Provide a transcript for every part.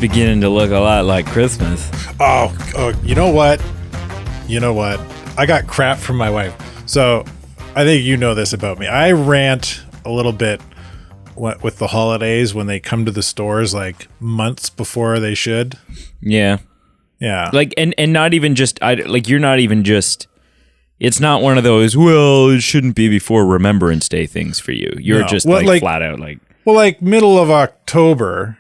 beginning to look a lot like Christmas. Oh, you know what? I got crap from my wife. So I think you know this about me. I rant a little bit with the holidays when they come to the stores like months before they should. Yeah. Like, and not even just, you're not even just, it's not one of those, well, it shouldn't be before Remembrance Day things for you. You're just flat out like. Well, like middle of October.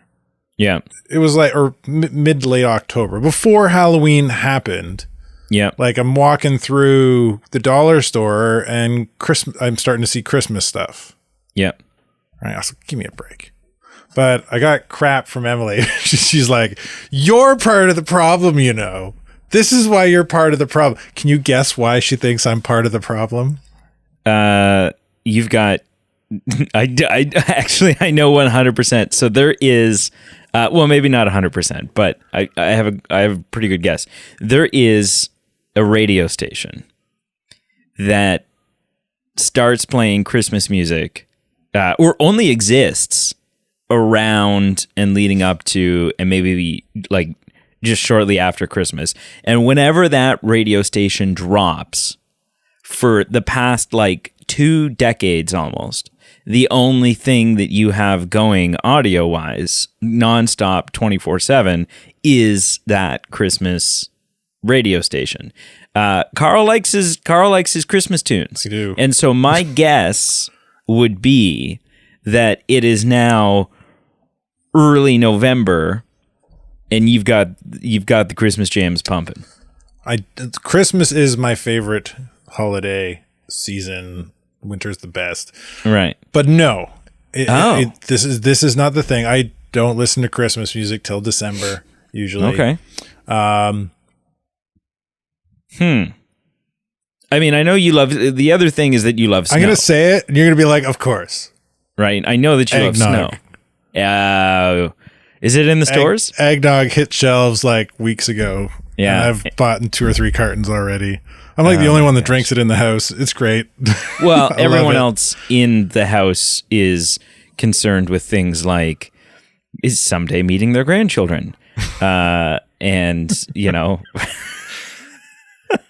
Yeah. It was like, or mid to late October, before Halloween happened. Yeah. Like I'm walking through the dollar store and I'm starting to see Christmas stuff. Yeah. Right. I was like, give me a break. But I got crap from Emily. She's like, you're part of the problem, you know. This is why you're part of the problem. Can you guess why she thinks I'm part of the problem? You've got, I actually, I know 100%. So there is, well, maybe not 100%, but I have a pretty good guess. There is a radio station that starts playing Christmas music, or only exists around and leading up to, and maybe like just shortly after Christmas. And whenever that radio station drops, for the past like 2 decades almost, the only thing that you have going audio-wise, nonstop 24/7, is that Christmas radio station. Carl likes his Christmas tunes. I do. And so my guess would be that it is now early November and you've got the Christmas jams pumping. Christmas is my favorite holiday season. Winter's the best. Right. But no. This is not the thing. I don't listen to Christmas music till December usually. Okay. I mean, I know you love, the other thing is that you love snow. I'm going to say it, and you're going to be like, of course. Right. I know that you Eggnog. love snow. Is it in the stores? Eggnog hit shelves like weeks ago. Yeah. And I've bought 2 or 3 cartons already. I'm like the only one that drinks it in the house. It's great. Well, everyone else in the house is concerned with things like, is someday meeting their grandchildren. And, you know...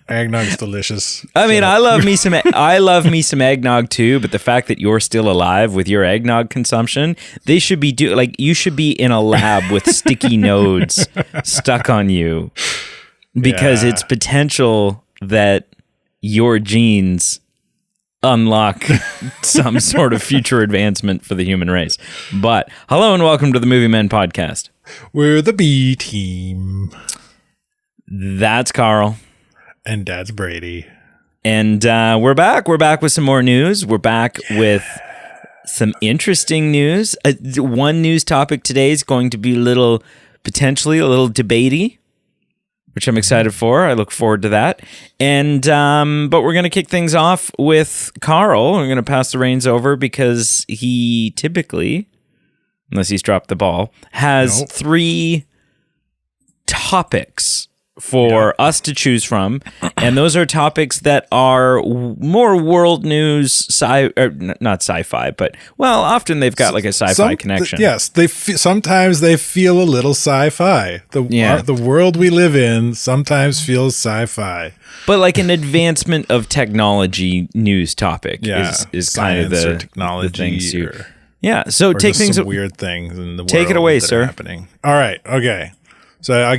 Eggnog's delicious. I mean, I love me some eggnog too, but the fact that you're still alive with your eggnog consumption, they should be you should be in a lab with sticky nodes stuck on you because it's potential that your genes unlock some sort of future advancement for the human race. But hello and welcome to the Movie Men podcast. We're the B team. That's Carl. And Dad's Brady. And we're back. We're back with some more news. We're back with some interesting news. One news topic today is going to be potentially a little debatey, which I'm excited for. I look forward to that. And but we're going to kick things off with Carl. We're going to pass the reins over because he typically, unless he's dropped the ball, has 3 topics for us to choose from, and those are topics that are more world news, not sci-fi, but often they've got like a sci-fi connection. Yes, sometimes they feel a little sci-fi. The world we live in sometimes feels sci-fi, but like an advancement of technology news topic is kind of the technology the thing. So take things some weird things in the world. Take it away, that sir. Are happening. All right, okay. So I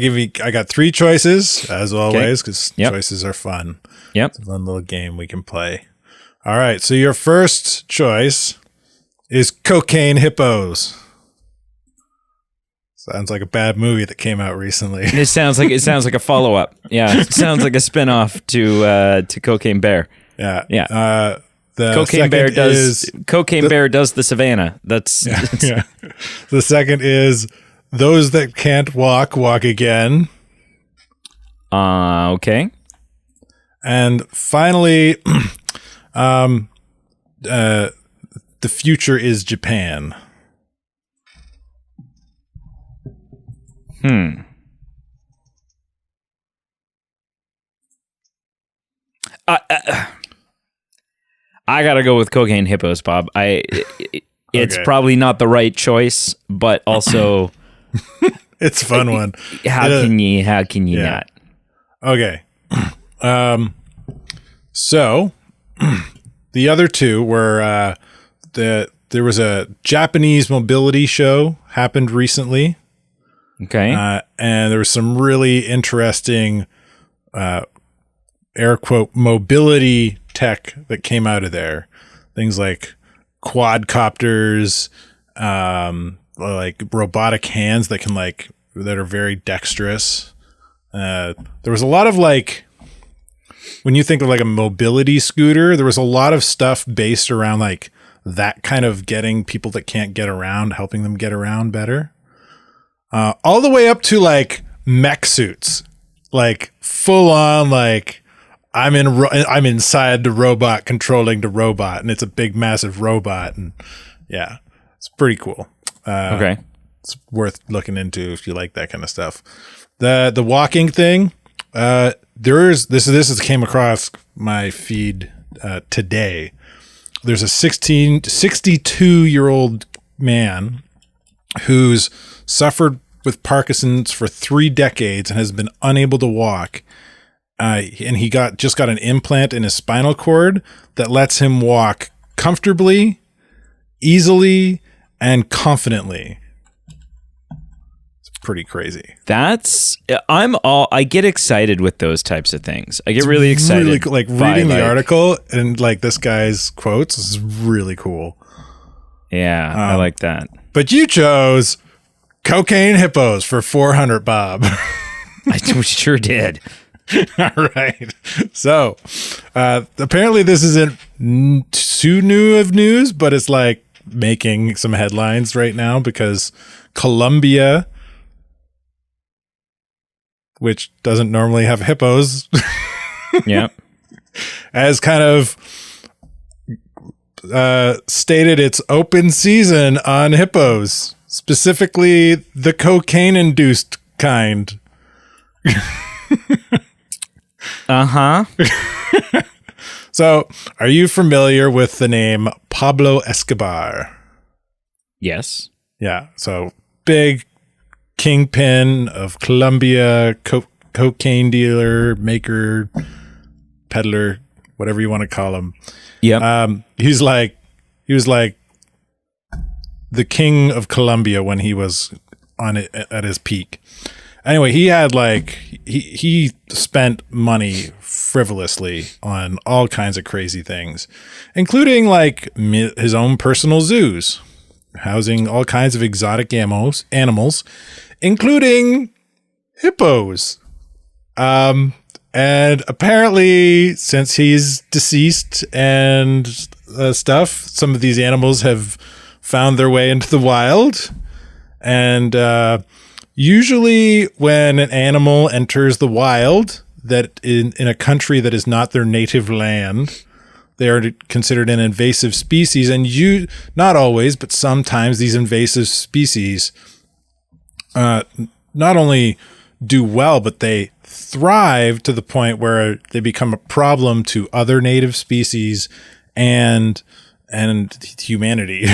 got 3 choices, as always, because choices are fun. Yep. It's a fun little game we can play. All right, so your first choice is Cocaine Hippos. Sounds like a bad movie that came out recently. It sounds like a follow-up. Yeah, it sounds like a spin-off to Cocaine Bear. Yeah. Yeah. Cocaine Bear does the Savannah. That's yeah. The second is Those That Can't Walk, Walk Again. Okay. And finally, The Future is Japan. I gotta go with Cocaine Hippos, Bob. It's Okay. probably not the right choice, but also It's a fun one. How can you not? Okay. So the other two were there was a Japanese mobility show happened recently. Okay. And there was some really interesting air quote mobility tech that came out of there. Things like quadcopters, like robotic hands that can that are very dexterous. There was a lot of when you think of a mobility scooter, there was a lot of stuff based around that kind of getting people that can't get around, helping them get around better. All the way up to mech suits, full on I'm inside the robot controlling the robot, and it's a big massive robot, and yeah, it's pretty cool. Okay, it's worth looking into if you like that kind of stuff. The walking thing, this came across my feed today. There's a 62-year-old man who's suffered with Parkinson's for 3 decades and has been unable to walk. And he just got an implant in his spinal cord that lets him walk comfortably, easily, and confidently. It's pretty crazy. I get excited with those types of things. I get really excited. Really cool. Reading the article and this guy's quotes is really cool. Yeah, I like that. But you chose cocaine hippos for 400, Bob. I sure did. All right. So apparently this isn't too new of news, but it's making some headlines right now because Colombia, which doesn't normally have hippos, yeah, has kind of stated its open season on hippos, specifically the cocaine-induced kind. Uh-huh. So, are you familiar with the name Pablo Escobar? Yes. Yeah. So, big kingpin of Colombia, cocaine dealer, maker, peddler, whatever you want to call him. Yeah. He was the king of Colombia when he was on it at his peak. Anyway, he had he spent money frivolously on all kinds of crazy things, including his own personal zoos, housing all kinds of exotic animals, including hippos. And apparently, since he's deceased and stuff, some of these animals have found their way into the wild. And usually when an animal enters the wild that in a country that is not their native land, they are considered an invasive species. And not always, but sometimes these invasive species not only do well, but they thrive to the point where they become a problem to other native species and humanity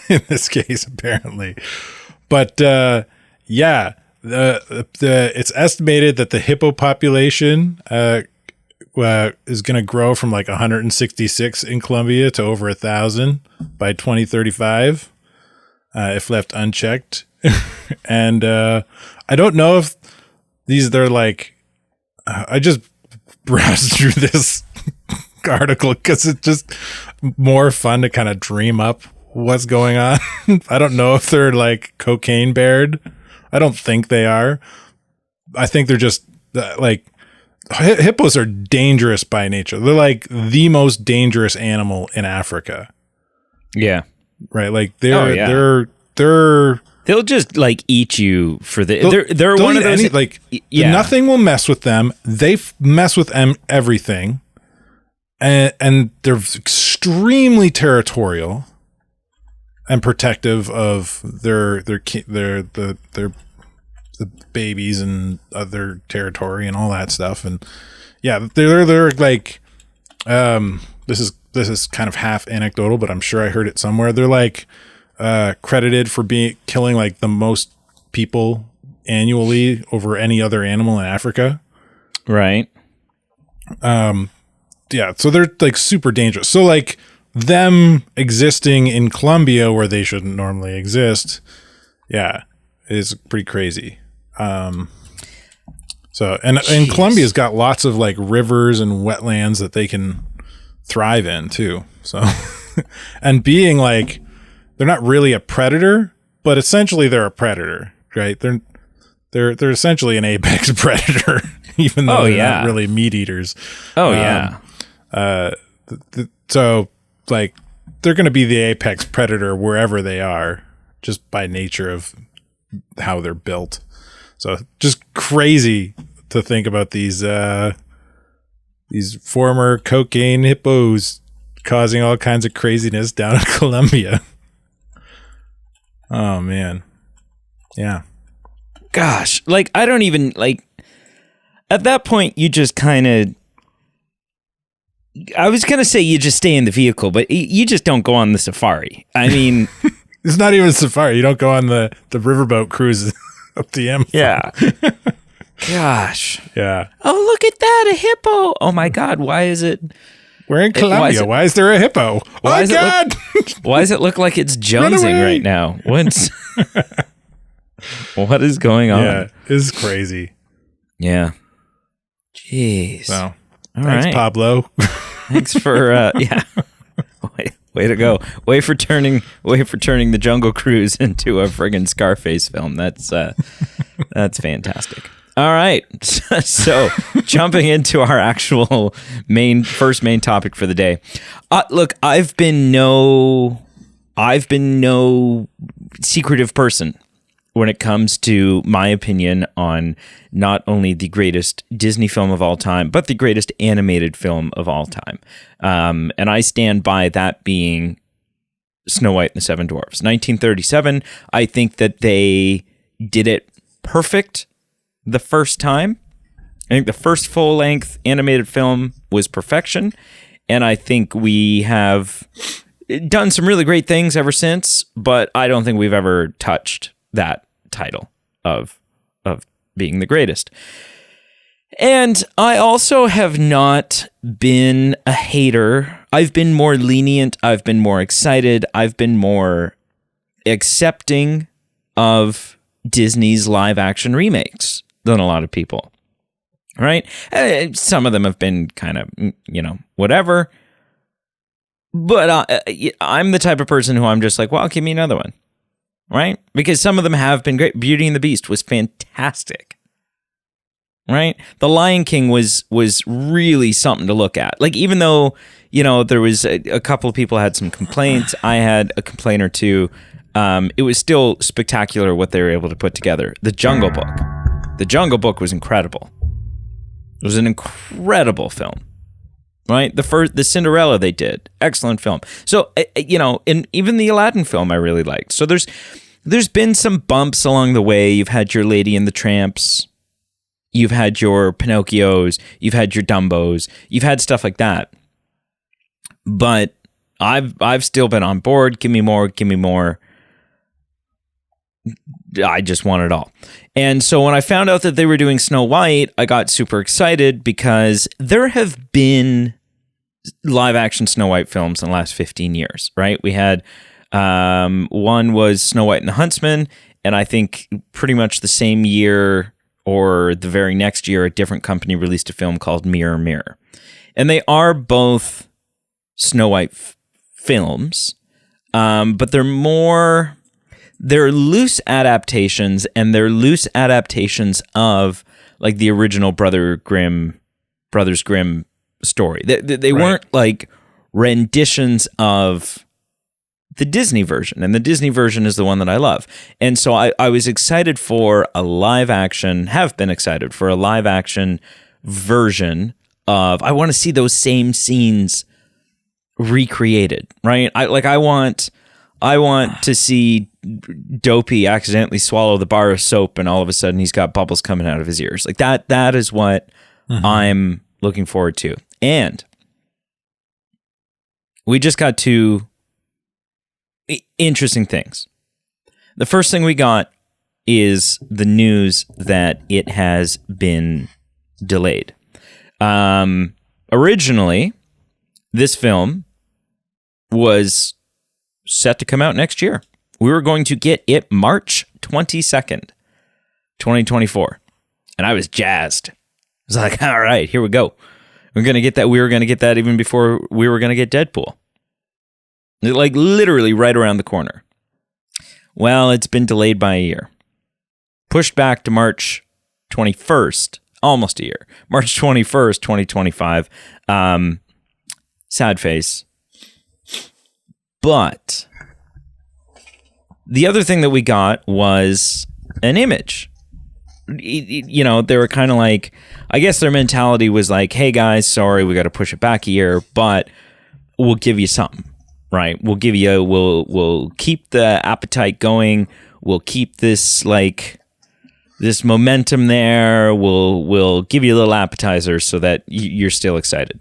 in this case, apparently. But yeah, it's estimated that the hippo population is going to grow from 166 in Colombia to over 1,000 by 2035, if left unchecked. And I don't know if I just browsed through this article because it's just more fun to kind of dream up what's going on. I don't know if they're cocaine bared. I don't think they are. I think they're just hippos are dangerous by nature. They're the most dangerous animal in Africa. Yeah. Right. They're they'll just eat you for they're one of those nothing will mess with them. They mess with everything. And they're extremely territorial and protective of their babies and other territory and all that stuff. And yeah, they're this is kind of half anecdotal, but I'm sure I heard it somewhere. They're credited for killing the most people annually over any other animal in Africa. Right. Yeah, so they're like super dangerous. So like them existing in Colombia where they shouldn't normally exist, yeah, is pretty crazy. So and Colombia's got lots of like rivers and wetlands that they can thrive in too. So and being like they're not really a predator, but essentially they're a predator, right? They're essentially an apex predator, even though they're not really meat eaters. So like they're going to be the apex predator wherever they are, just by nature of how they're built. So just crazy to think about these former cocaine hippos causing all kinds of craziness down in Colombia. Oh man. Yeah. Gosh, like I don't even like at that point you just kind of I was going to say you just stay in the vehicle, but you just don't go on the safari. I mean, it's not even a safari. You don't go on the riverboat cruise up the Amazon. Yeah. Gosh. Yeah. Oh, look at that, a hippo. Oh my God, why is it? We're in Colombia. Why is there a hippo? Oh God. Why does it look like it's jonesing right now? What is going on? Yeah, it's crazy. Yeah. Jeez. So, thanks, Pablo. Thanks for yeah. Way to go. Way for turning the Jungle Cruise into a friggin' Scarface film. That's fantastic. All right. So, jumping into our actual first main topic for the day. Look, I've been no secretive person when it comes to my opinion on not only the greatest Disney film of all time, but the greatest animated film of all time. And I stand by that being Snow White and the Seven Dwarfs. 1937, I think that they did it perfect the first time. I think the first full-length animated film was perfection, and I think we have done some really great things ever since, but I don't think we've ever touched that title of being the greatest. And I also have not been a hater. I've been more lenient. I've been more excited. I've been more accepting of Disney's live action remakes than a lot of people. Right? Some of them have been kind of, whatever. But I'm the type of person who I'm just like, well, give me another one. Right? Because some of them have been great. Beauty and the Beast was fantastic. Right? The Lion King was really something to look at. Like, even though, there was a couple of people had some complaints, I had a complaint or two, it was still spectacular what they were able to put together. The Jungle Book was incredible. It was an incredible film. Right? The Cinderella they did. Excellent film. So, and even the Aladdin film I really liked. So there's been some bumps along the way. You've had your Lady and the Tramps. You've had your Pinocchios. You've had your Dumbos. You've had stuff like that. But I've still been on board. Give me more. Give me more. I just want it all. And so when I found out that they were doing Snow White, I got super excited because there have been live action Snow White films in the last 15 years, right? We had one was Snow White and the Huntsman, and I think pretty much the same year or the very next year, a different company released a film called Mirror, Mirror. And they are both Snow White films, but they're loose adaptations, and they're loose adaptations of like the original Brothers Grimm story. They weren't like renditions of the Disney version, and the Disney version is the one that I love. And so I was excited for a live action, have been excited for a live action version of, I want to see those same scenes recreated, right? I want to see Dopey accidentally swallow the bar of soap and all of a sudden he's got bubbles coming out of his ears. Like that is what I'm looking forward to. And we just got two interesting things. The first thing we got is the news that it has been delayed. Originally, this film was set to come out next year. We were going to get it March 22nd, 2024. And I was jazzed. I was like, all right, here we go. We're going to get that. We were going to get that even before we were going to get Deadpool. Like literally right around the corner. Well, it's been delayed by a year. Pushed back to March 21st, almost a year. March 21st, 2025. Sad face. But the other thing that we got was an image. You know, they were kind of like, I guess their mentality was like, hey guys, sorry, we got to push it back a year, but we'll give you something, right? We'll keep the appetite going. We'll keep this momentum there. We'll give you a little appetizer so that you're still excited.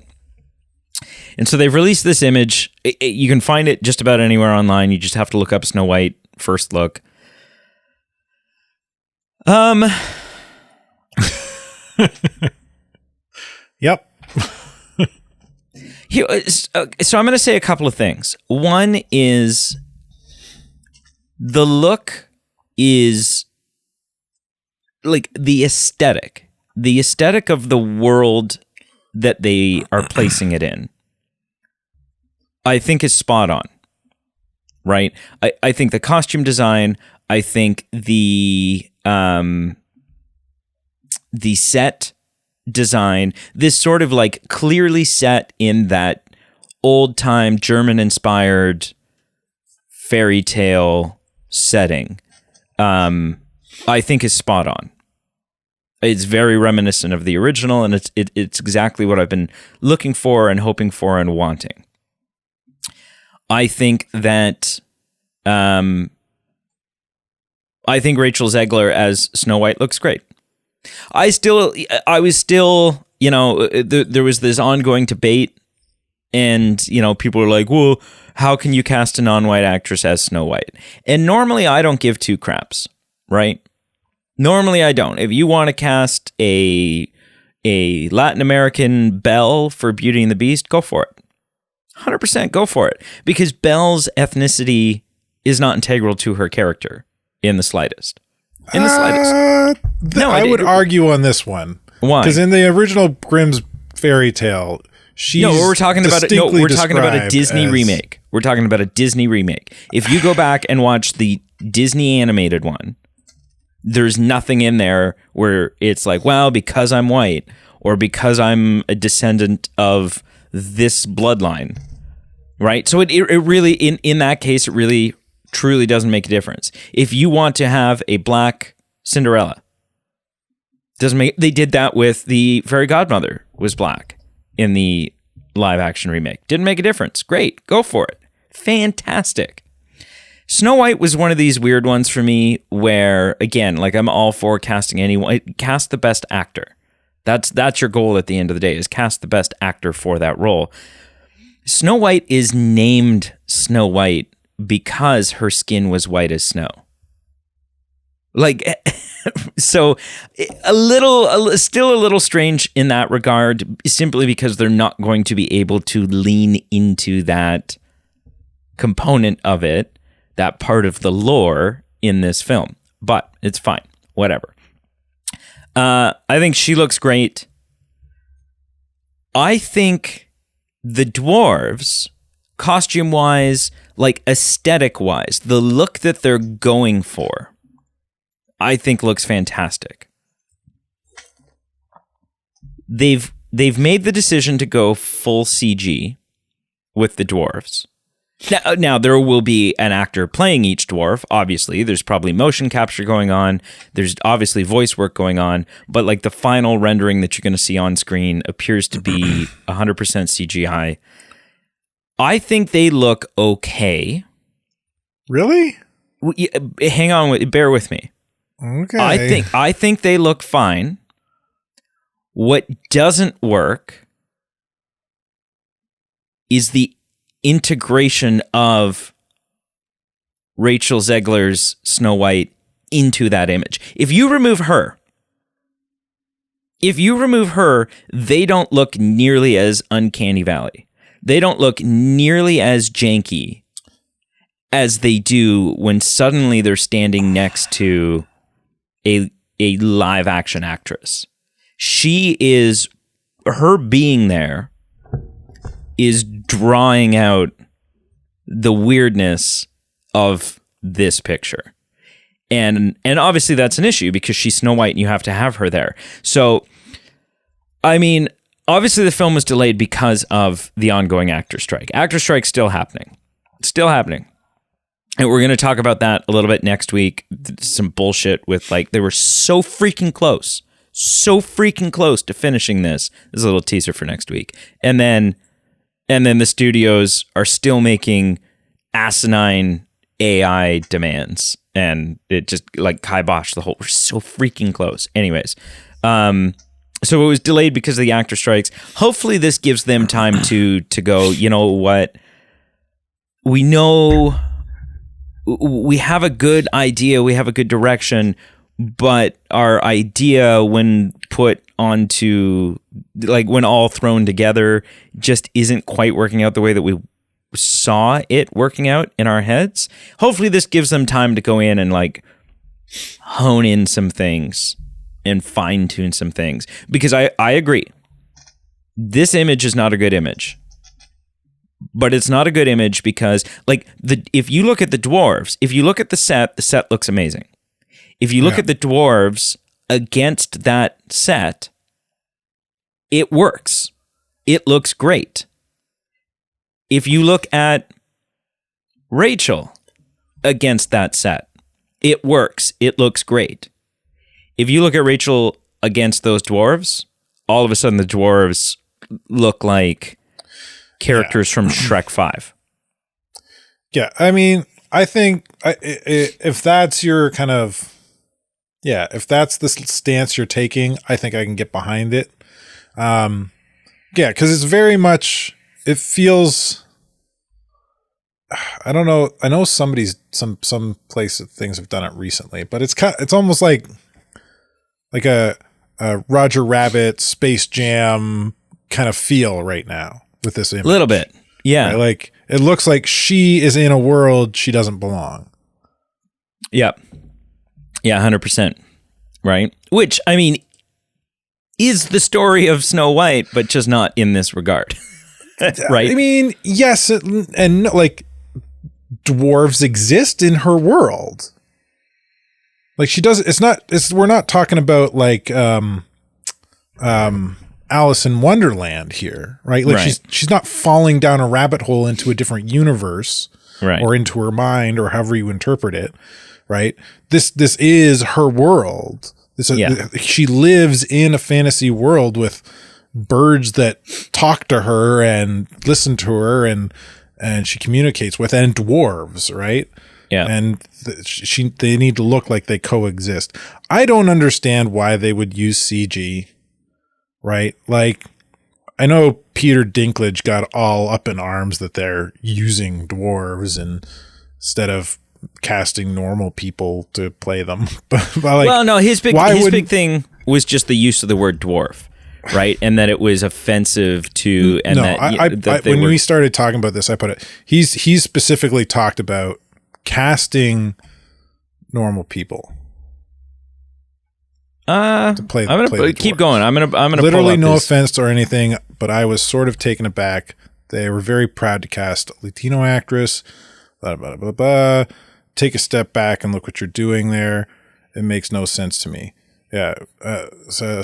And so they've released this image. You can find it just about anywhere online. You just have to look up Snow White first look. Yep. So I'm going to say a couple of things. One is the look is like the aesthetic of the world that they are placing it in, I think is spot on, right? I think the costume design, I think the set design, this sort of like clearly set in that old time German inspired fairy tale setting, I think is spot on. It's very reminiscent of the original, and it's exactly what I've been looking for and hoping for and wanting. I think that I think Rachel Zegler as Snow White looks great. I was still, you know, there was this ongoing debate, and, you know, people were like, well, how can you cast a non-white actress as Snow White? And normally I don't give two craps, right? Normally I don't. If you want to cast a Latin American Belle for Beauty and the Beast, go for it. 100% go for it. Because Belle's ethnicity is not integral to her character in the slightest. I would argue on this one. Why? Because in the original Grimm's fairy tale, we're talking about a Disney remake. We're talking about a Disney remake. If you go back and watch the Disney animated one, there's nothing in there where it's like, well, because I'm white or because I'm a descendant of this bloodline, right? So it really, in that case, it really truly doesn't make a difference. If you want to have a black Cinderella, they did that with the fairy godmother was black in the live action remake. Didn't make a difference. Great. Go for it. Fantastic. Snow White was one of these weird ones for me where, again, like I'm all for casting anyone. Cast the best actor. That's your goal at the end of the day, is cast the best actor for that role. Snow White is named Snow White because her skin was white as snow. Like, so still a little strange in that regard, simply because they're not going to be able to lean into that component of it, that part of the lore in this film. But it's fine. Whatever. I think she looks great. I think the dwarves, costume-wise, like aesthetic-wise, the look that they're going for, I think looks fantastic. They've made the decision to go full CG with the dwarves. Now, there will be an actor playing each dwarf, obviously. There's probably motion capture going on. There's obviously voice work going on. But like the final rendering that you're going to see on screen appears to be 100% CGI. I think they look okay. Really? Hang on, bear with me. Okay. I think they look fine. What doesn't work is the integration of Rachel Zegler's Snow White into that image. If you remove her, they don't look nearly as uncanny valley. They don't look nearly as janky as they do when suddenly they're standing next to a live action actress. Her being there is drawing out the weirdness of this picture. And obviously that's an issue because she's Snow White and you have to have her there. So, I mean, obviously the film was delayed because of the ongoing actor strike. Actor strike's still happening. It's still happening. And we're going to talk about that a little bit next week. Some bullshit with they were so freaking close to finishing this. This is a little teaser for next week. And then the studios are still making asinine AI demands. And it just kibosh the whole. We're so freaking close. Anyways, so it was delayed because of the actor strikes. Hopefully, this gives them time to go. You know what? We know we have a good idea. We have a good direction, but our idea, when put onto when all thrown together, just isn't quite working out the way that we saw it working out in our heads. Hopefully this gives them time to go in and hone in some things and fine tune some things, because I agree this image is not a good image, but it's not a good image because if you look at the dwarves, if you look at the set looks amazing. If you look at the dwarves against that set, it works. It looks great. If you look at Rachel against that set, it works. It looks great. If you look at Rachel against those dwarves, all of a sudden the dwarves look like characters from Shrek 5. Yeah, I mean, I think if that's your kind of... Yeah, if that's the stance you're taking, I think I can get behind it. Yeah, because it's very much... It feels, I don't know. I know some place things have done it recently, but it's almost like a Roger Rabbit, Space Jam kind of feel right now with this image. A little bit, yeah. Right? It looks like she is in a world she doesn't belong. Yep. Yeah, 100%. Right. Which, I mean, is the story of Snow White, but just not in this regard. Right. I mean, yes, and dwarves exist in her world. She does. We're not talking about Alice in Wonderland here, right? Right. She's not falling down a rabbit hole into a different universe, right, or into her mind, or however you interpret it, right? This is her world. She lives in a fantasy world with birds that talk to her and listen to her and she communicates with, and dwarves, right? Yeah. And they need to look like they coexist. I don't understand why they would use CG, right? I know Peter Dinklage got all up in arms that they're using dwarves instead of casting normal people to play them. but well, no, his big thing was just the use of the word dwarf. Right, and that it was offensive to, and when we started talking about this, I put it. He's specifically talked about casting normal people to play. I'm gonna keep going. I'm gonna literally no offense or anything, but I was sort of taken aback. They were very proud to cast a Latino actress. Blah, blah, blah, blah. Take a step back and look what you're doing there. It makes no sense to me. Yeah. So.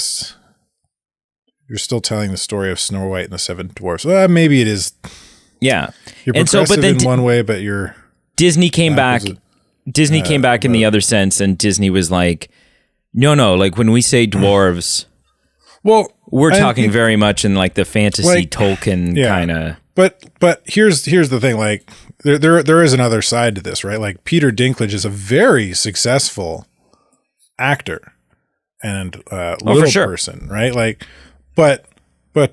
You're still telling the story of Snow White and the Seven Dwarfs. Maybe it is. Yeah. You're progressive in one way, but you're... Disney came back. Disney came back in the other sense, and Disney was like, no, when we say dwarves, we're talking very much in the fantasy Tolkien kind of... But here's the thing, there is another side to this, right? Peter Dinklage is a very successful actor and little person, right? But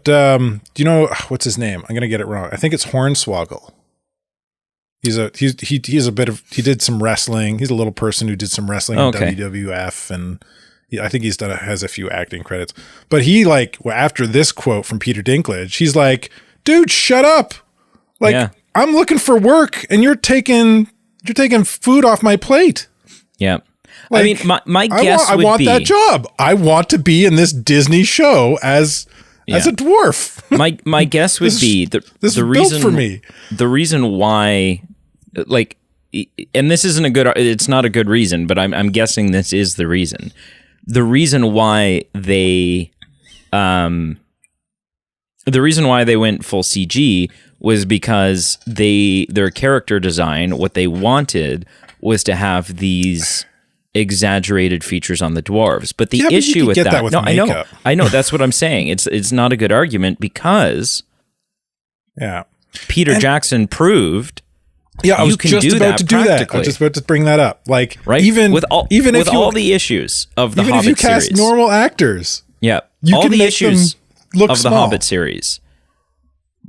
do you know what's his name? I'm gonna get it wrong. I think it's Hornswoggle. He's a bit of, he did some wrestling. He's a little person who did some wrestling in WWF, and I think has a few acting credits. But he after this quote from Peter Dinklage, he's like, dude, shut up. I'm looking for work and you're taking food off my plate. Yeah. I mean, my guess I want that job. I want to be in this Disney show as a dwarf. My guess would be the reason for me. The reason why, and this isn't it's not a good reason, but I'm guessing this is the reason. The reason why they went full CG was because their character design, what they wanted was to have these exaggerated features on the dwarves. But the issue with that, with makeup. I know, that's what I'm saying. It's not a good argument because Peter Jackson proved I was just about to do that. I was just about to bring that up. Right? Even with all the issues of the Hobbit series. Even if you cast normal actors. Yeah. You all can the make issues them look of small. the Hobbit series.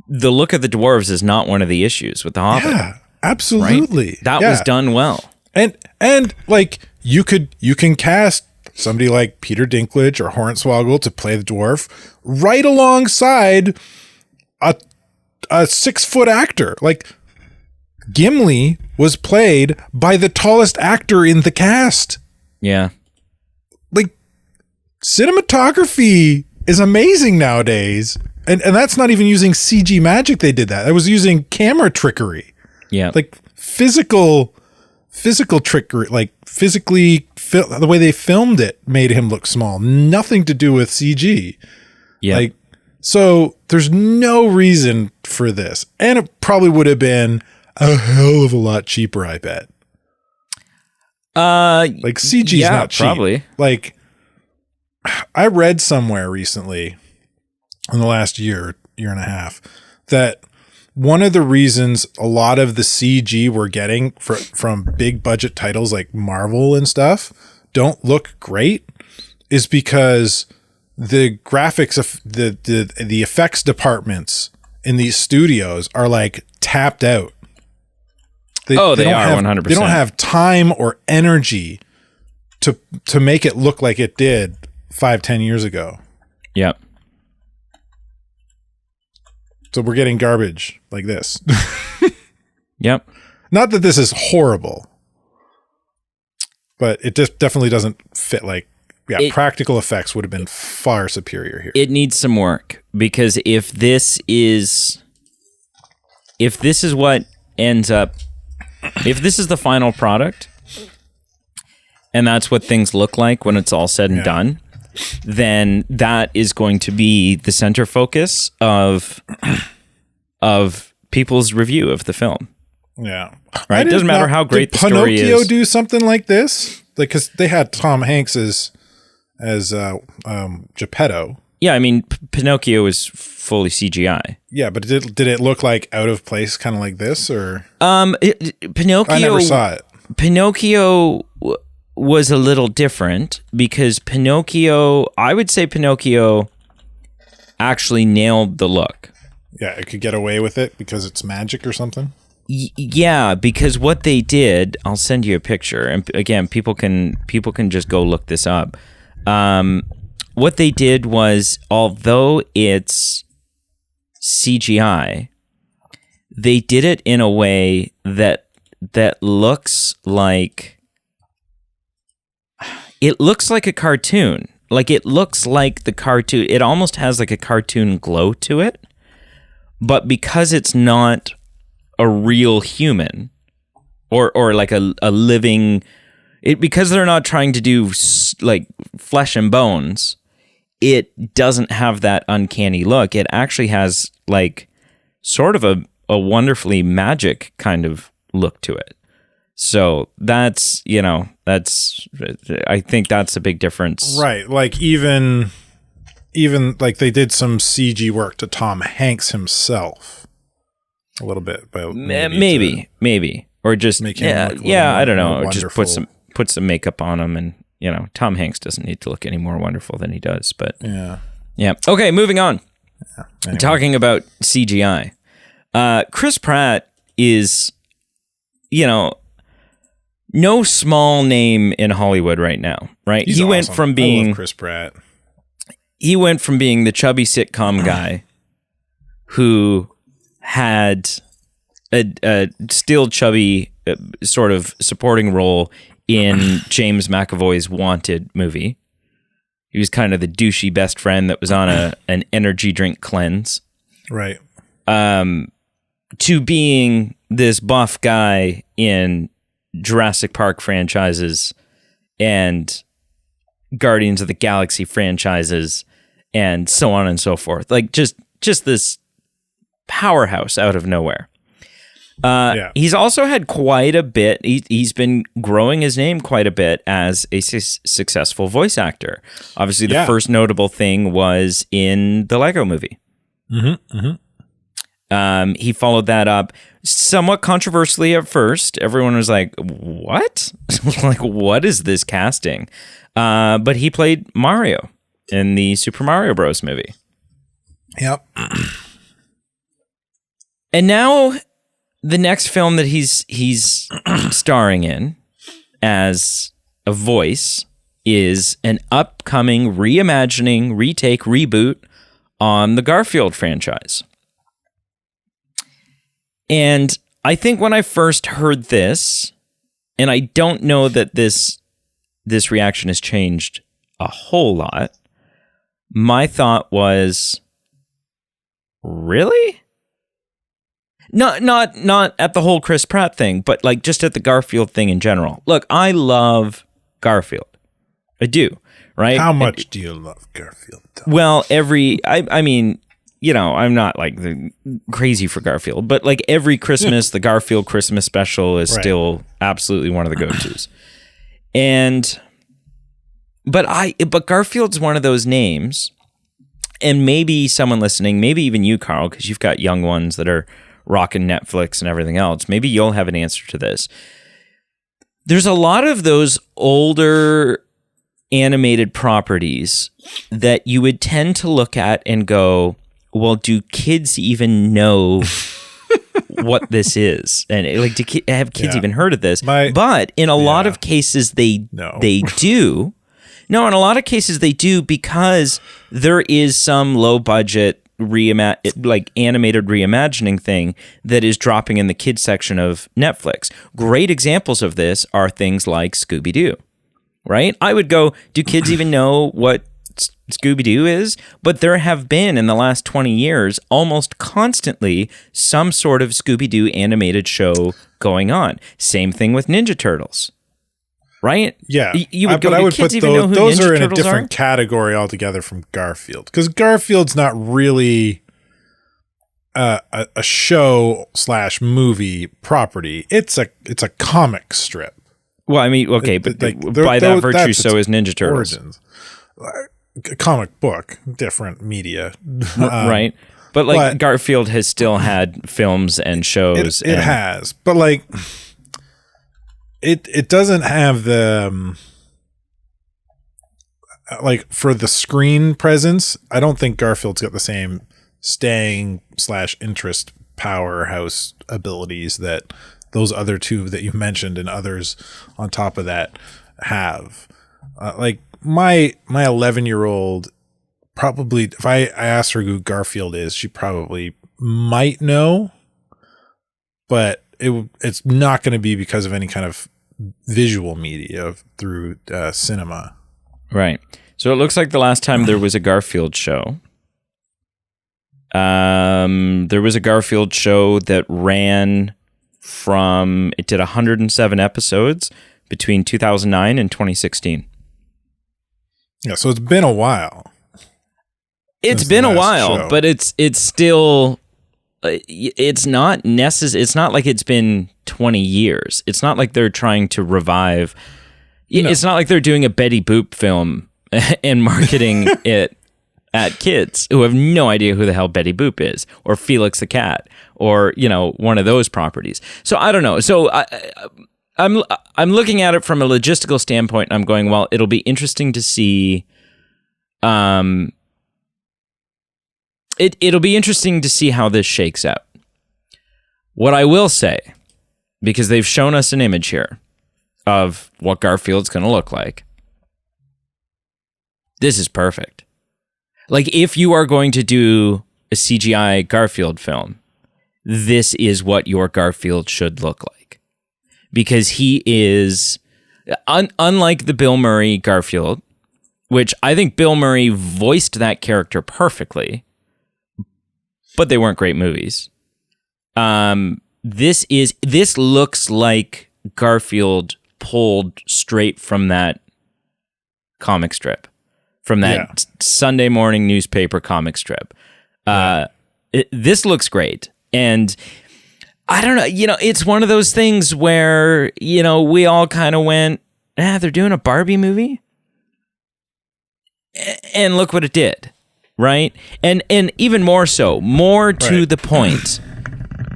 The look of the dwarves is not one of the issues with the Hobbit. Yeah, absolutely. Right? That was done well. And you can cast somebody like Peter Dinklage or Hornswoggle to play the dwarf right alongside a 6-foot actor. Gimli was played by the tallest actor in the cast. Yeah. Cinematography is amazing nowadays. And that's not even using CG magic. They did that. I was using camera trickery. Yeah. Physical trickery, the way they filmed it made him look small. Nothing to do with CG. Yeah. So there's no reason for this. And it probably would have been a hell of a lot cheaper, I bet. CG's not cheap. Probably. I read somewhere recently in the last year and a half that one of the reasons a lot of the CG we're getting from big budget titles like Marvel and stuff don't look great is because the graphics of the effects departments in these studios are tapped out. They are 100%. They don't have time or energy to make it look like it did 5-10 years ago. Yep. So we're getting garbage like this. Yep. Not that this is horrible, but it just definitely doesn't fit. Practical effects would have been far superior here. It needs some work because if this is what ends up, if this is the final product and that's what things look like when it's all said and done, then that is going to be the center focus of people's review of the film. Yeah. Right? It doesn't matter how great the story is. Did Pinocchio do something like this? Because they had Tom Hanks as Geppetto. Yeah, I mean, Pinocchio is fully CGI. Yeah, but did it look out of place, kind of like this, or? Pinocchio. I never saw it. Pinocchio was a little different because I would say Pinocchio actually nailed the look. Yeah, it could get away with it because it's magic or something. Yeah, because what they did, I'll send you a picture, and again, people can just go look this up. What they did was, although it's CGI, they did it in a way that looks like a cartoon. It looks like the cartoon. It almost has a cartoon glow to it, but because it's not a real human or a living, because they're not trying to do flesh and bones, it doesn't have that uncanny look. It actually has sort of a wonderfully magic kind of look to it. So I think that's a big difference. Right. Even they did some CG work to Tom Hanks himself a little bit, but maybe, or just make him look I don't know, or wonderful. Just put some makeup on him, and Tom Hanks doesn't need to look any more wonderful than he does. But yeah. Okay, moving on. Yeah, anyway. Talking about CGI, Chris Pratt is you know, no small name in Hollywood right now, right? He's he awesome. went from I being love Chris Pratt. He went from being the chubby sitcom guy who had a still chubby sort of supporting role in James McAvoy's Wanted movie. He was kind of the douchey best friend that was on an energy drink cleanse. Right. To being this buff guy in Jurassic Park franchises and Guardians of the Galaxy franchises and so on and so forth. Like just this powerhouse out of nowhere. He's also had quite a bit. He's been growing his name quite a bit as a successful voice actor. Obviously, the first notable thing was in the Lego Movie. He followed that up somewhat controversially at first. Everyone was like, "What? Like, what is this casting?" But he played Mario in the Super Mario Bros. Movie. Yep. And now the next film that he's starring in as a voice is an upcoming reimagining, retake, reboot on the Garfield franchise. And I think when I first heard this, and I don't know that this reaction has changed a whole lot, my thought was, really? Not at the whole Chris Pratt thing, but like just at the Garfield thing in general. Look, I love Garfield. I do, right? How much do you love Garfield, though? Well, I mean, you know, I'm not like crazy for Garfield, but like every Christmas, the Garfield Christmas special is still absolutely one of the go-tos. But Garfield's one of those names, and maybe someone listening, maybe even you, Carl, because you've got young ones that are rocking Netflix and everything else. Maybe you'll have an answer to this. There's a lot of those older animated properties that you would tend to look at and go, well, do kids even know what this is? And like, have kids even heard of this? But in a lot of cases, they do. No, in a lot of cases they do, because there is some low budget animated reimagining thing that is dropping in the kids section of Netflix. Great examples of this are things like Scooby-Doo, right? I would go, do kids even know what Scooby-Doo is? But there have been, in the last 20 years, almost constantly some sort of Scooby-Doo animated show going on. Same thing with Ninja Turtles. Right? Yeah. You would go, do kids even know who those Ninja are in Turtles a different category altogether from Garfield. Because Garfield's not really a show/movie property. It's a comic strip. Well, I mean, okay, but by that virtue, so is Ninja Turtles. Origins. A comic book, different media. Right. But Garfield has still had films and shows. It has. But like... It doesn't have the like for the screen presence. I don't think Garfield's got the same staying/interest powerhouse abilities that those other two that you mentioned and others on top of that have. Like my 11-year-old probably, if I asked her who Garfield is, she probably might know, but it's not going to be because of any kind of visual media through cinema. Right. So it looks like the last time there was a Garfield show, there was a Garfield show that ran it did 107 episodes between 2009 and 2016. Yeah, so it's been a while. It's been a while, show. But it's still... it's not necessary. It's not like it's been 20 years. It's not like they're trying to revive. No. It's not like they're doing a Betty Boop film and marketing it at kids who have no idea who the hell Betty Boop is, or Felix the Cat, or one of those properties. So I don't know. So I'm looking at it from a logistical standpoint. And I'm going, well, it'll be interesting to see. It'll be interesting to see how this shakes out. What I will say because they've shown us an image here of what Garfield's going to look like. This is perfect. Like, if you are going to do a CGI Garfield film, this is what your Garfield should look like. Because he is, unlike the Bill Murray Garfield, which I think Bill Murray voiced that character perfectly, but they weren't great movies. This looks like Garfield pulled straight from that comic strip, from that Sunday morning newspaper comic strip. This looks great. And I don't know, it's one of those things where, we all kind of went, they're doing a Barbie movie? And look what it did, right? And even more so, to the point,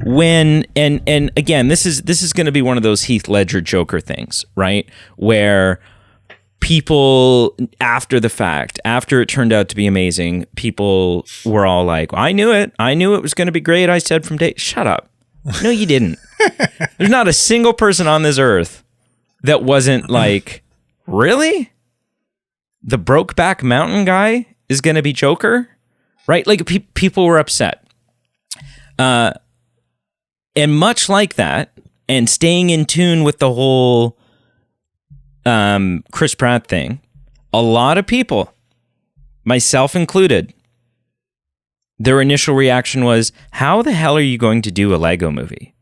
when and again, this is going to be one of those Heath Ledger Joker things, right? Where people, after the fact, after it turned out to be amazing, people were all like, I knew it was going to be great. I said from day, shut up. No, you didn't. There's not a single person on this earth that wasn't like, really? The Brokeback Mountain guy is going to be Joker? Right? Like, people were upset. And much like that, and staying in tune with the whole Chris Pratt thing, a lot of people, myself included, their initial reaction was, how the hell are you going to do a Lego movie?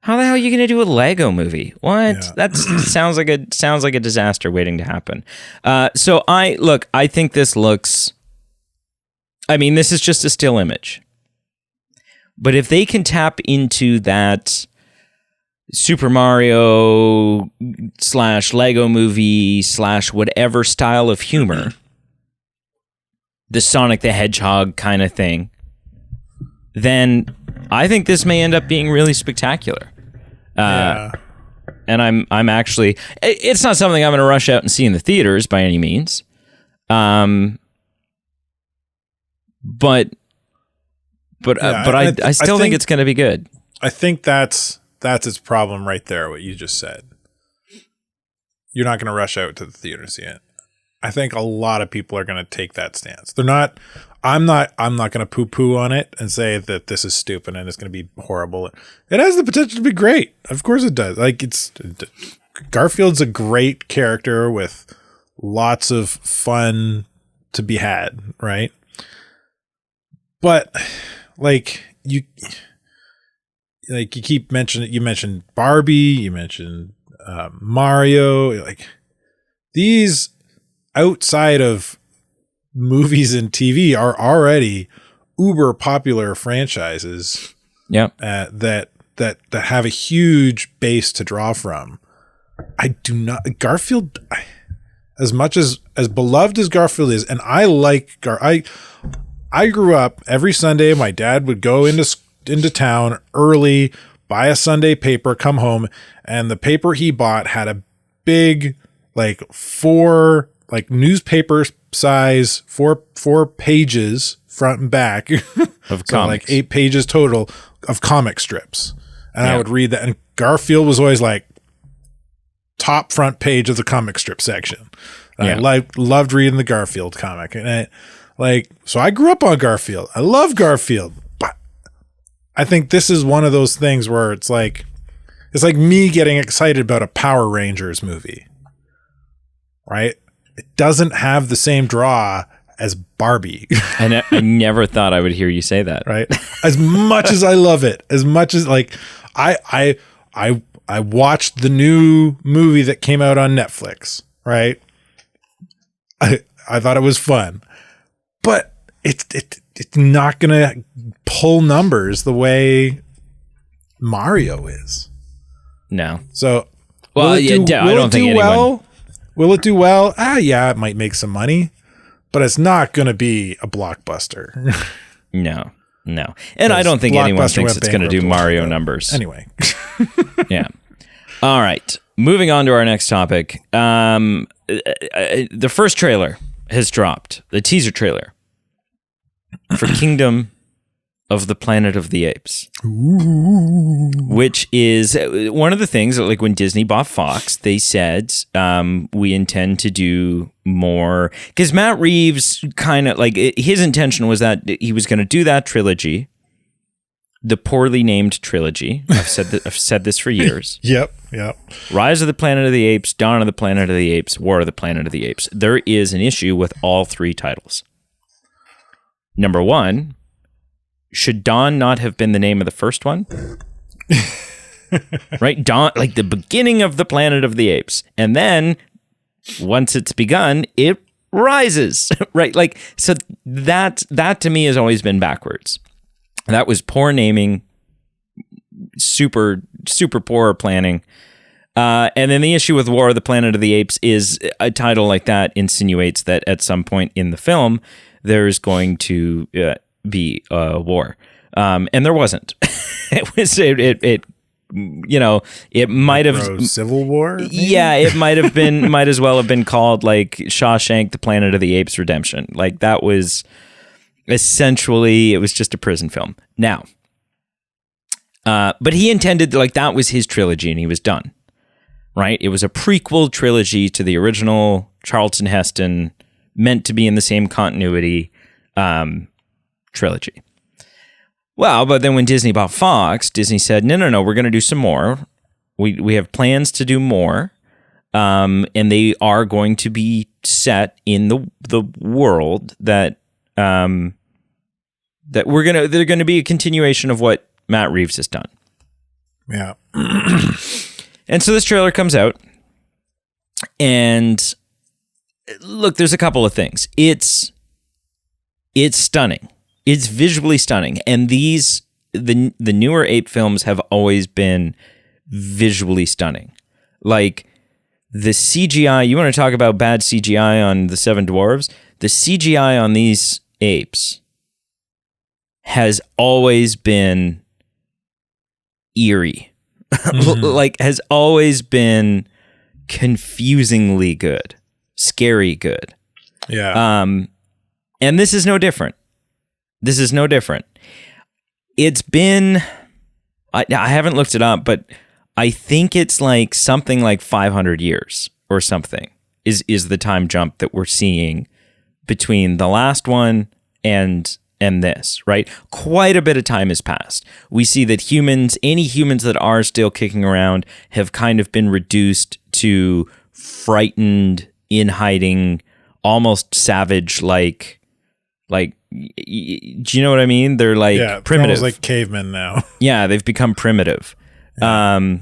How the hell are you going to do a Lego movie? What? Yeah. That sounds like a disaster waiting to happen. So I think this looks, this is just a still image. But if they can tap into that Super Mario / Lego movie / whatever style of humor, the Sonic the Hedgehog kind of thing, then I think this may end up being really spectacular. And I'm actually, it's not something I'm going to rush out and see in the theaters by any means. But I still think it's going to be good. I think that's its problem right there, what you just said. You're not going to rush out to the theater to see it. I think a lot of people are going to take that stance. I'm not going to poo-poo on it and say that this is stupid and it's going to be horrible. It has the potential to be great. Of course it does. Like, Garfield's a great character with lots of fun to be had, right? But you keep mentioning, you mentioned Barbie, you mentioned Mario, like these outside of movies and TV are already uber popular franchises. Yeah. That have a huge base to draw from. Garfield, as much as beloved as Garfield is, and I like I grew up every Sunday. My dad would go into town early, buy a Sunday paper, come home, and the paper he bought had a big, four newspaper size, four pages front and back of so comics. 8 pages total of comic strips, and I would read that. And Garfield was always top front page of the comic strip section. I loved reading the Garfield comic, and so I grew up on Garfield. I love Garfield, but I think this is one of those things where it's like me getting excited about a Power Rangers movie, right? It doesn't have the same draw as Barbie. I never thought I would hear you say that. Right? As much as I love it, as much as I watched the new movie that came out on Netflix, right? I thought it was fun. But it's not going to pull numbers the way Mario is. No. So, I don't think anyone. Will it do well? Yeah, it might make some money, but it's not going to be a blockbuster. No. And I don't think anyone thinks it's going to do Mario numbers. Anyway. Yeah. All right. Moving on to our next topic. The first trailer has dropped. The teaser trailer for Kingdom of the Planet of the Apes. Ooh. Which is one of the things that, like, when Disney bought Fox, they said, we intend to do more. Because Matt Reeves kind of, like, his intention was that he was going to do that trilogy, the poorly named trilogy. I've said this for years. Yep. Rise of the Planet of the Apes, Dawn of the Planet of the Apes, War of the Planet of the Apes. There is an issue with all three titles. Number one, should Dawn not have been the name of the first one? Right? Dawn, like the beginning of the Planet of the Apes. And then once it's begun, it rises. Right? Like, so that to me has always been backwards. That was poor naming, super, super poor planning. And then the issue with War of the Planet of the Apes is a title like that insinuates that at some point in the film, there's going to be a war. And there wasn't. It might have Civil War. Maybe? Yeah, it might as well have been called like Shawshank, the Planet of the Apes Redemption. Like that was essentially, it was just a prison film. Now, but he intended, like, that was his trilogy and he was done. Right? It was a prequel trilogy to the original Charlton Heston, meant to be in the same continuity trilogy. Well, but then when Disney bought Fox, Disney said, no, we're going to do some more. We have plans to do more, and they are going to be set in the world that they're going to be a continuation of what Matt Reeves has done. Yeah. And so this trailer comes out, and look, there's a couple of things. It's stunning. It's visually stunning. And the newer ape films have always been visually stunning. Like the CGI, you want to talk about bad CGI on the Seven Dwarves? The CGI on these apes has always been eerie. Like, has always been confusingly good, scary good. Yeah. And this is no different. It's been, I haven't looked it up, but I think it's like something like 500 years or something is the time jump that we're seeing between the last one and this, right? Quite a bit of time has passed. We see that any humans that are still kicking around have kind of been reduced to frightened, in hiding, almost savage, like, do you know what I mean? They're like primitive. Almost like cavemen now. Yeah, they've become primitive. Yeah.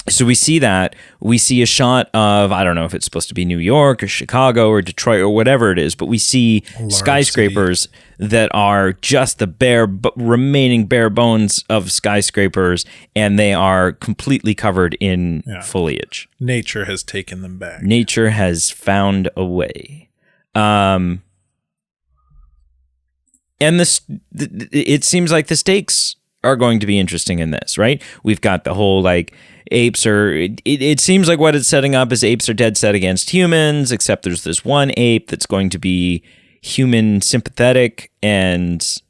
So we see that. We see a shot of, I don't know if it's supposed to be New York or Chicago or Detroit or whatever it is, but we see skyscrapers that are just the remaining bare bones of skyscrapers, and they are completely covered in foliage. Nature has taken them back. Nature has found a way. And it seems like the stakes are going to be interesting in this, right? We've got the whole, like, apes are, it seems like what it's setting up is apes are dead set against humans, except there's this one ape that's going to be human sympathetic and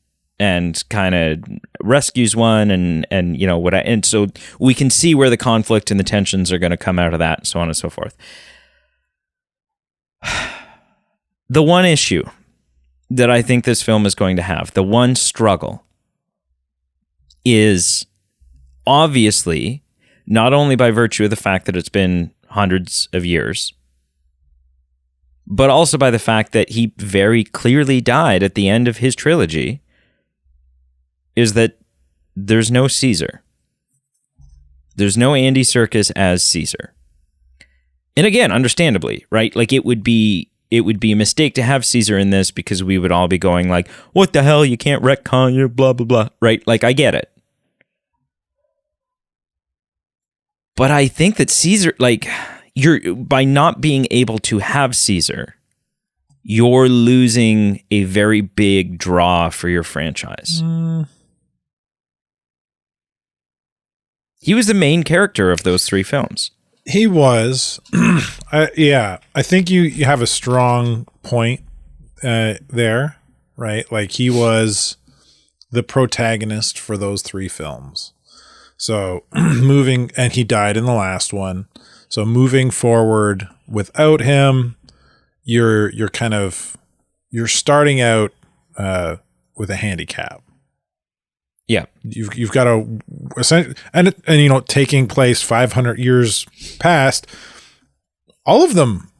kind of rescues one and you know what and so we can see where the conflict and the tensions are going to come out of that, and so on and so forth. The one issue that I think this film is going to have, the one struggle, is obviously not only by virtue of the fact that it's been hundreds of years, but also by the fact that he very clearly died at the end of his trilogy, is that there's no Caesar. There's no Andy Serkis as Caesar. And again, understandably, right? Like it would be a mistake to have Caesar in this, because we would all be going like, what the hell? You can't retcon your blah, blah, blah, right? Like, I get it. But I think that Caesar, like, by not being able to have Caesar, you're losing a very big draw for your franchise. He was the main character of those three films. He was. I think you have a strong point there, right? Like, he was the protagonist for those 3 films. So and he died in the last one. So moving forward without him, you're starting out with a handicap. Yeah. You've got and taking place 500 years past, all of them,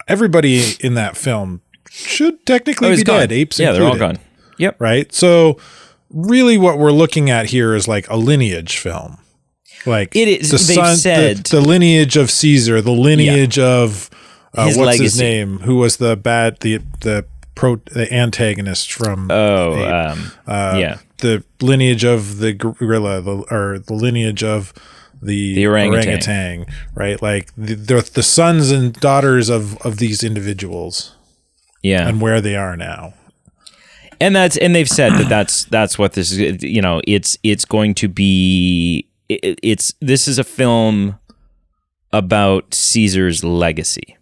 everybody in that film should technically be dead. Apes included. They're all gone. Yep. Right. So really what we're looking at here is like a lineage film. Like it is. The lineage of Caesar, the lineage of what's legacy. His name? Who was the antagonist from the lineage of the gorilla, the lineage of the orangutan, right? Like the sons and daughters of these individuals, and where they are now. And they've said that's what this is. It's going to be. This is a film about Caesar's legacy,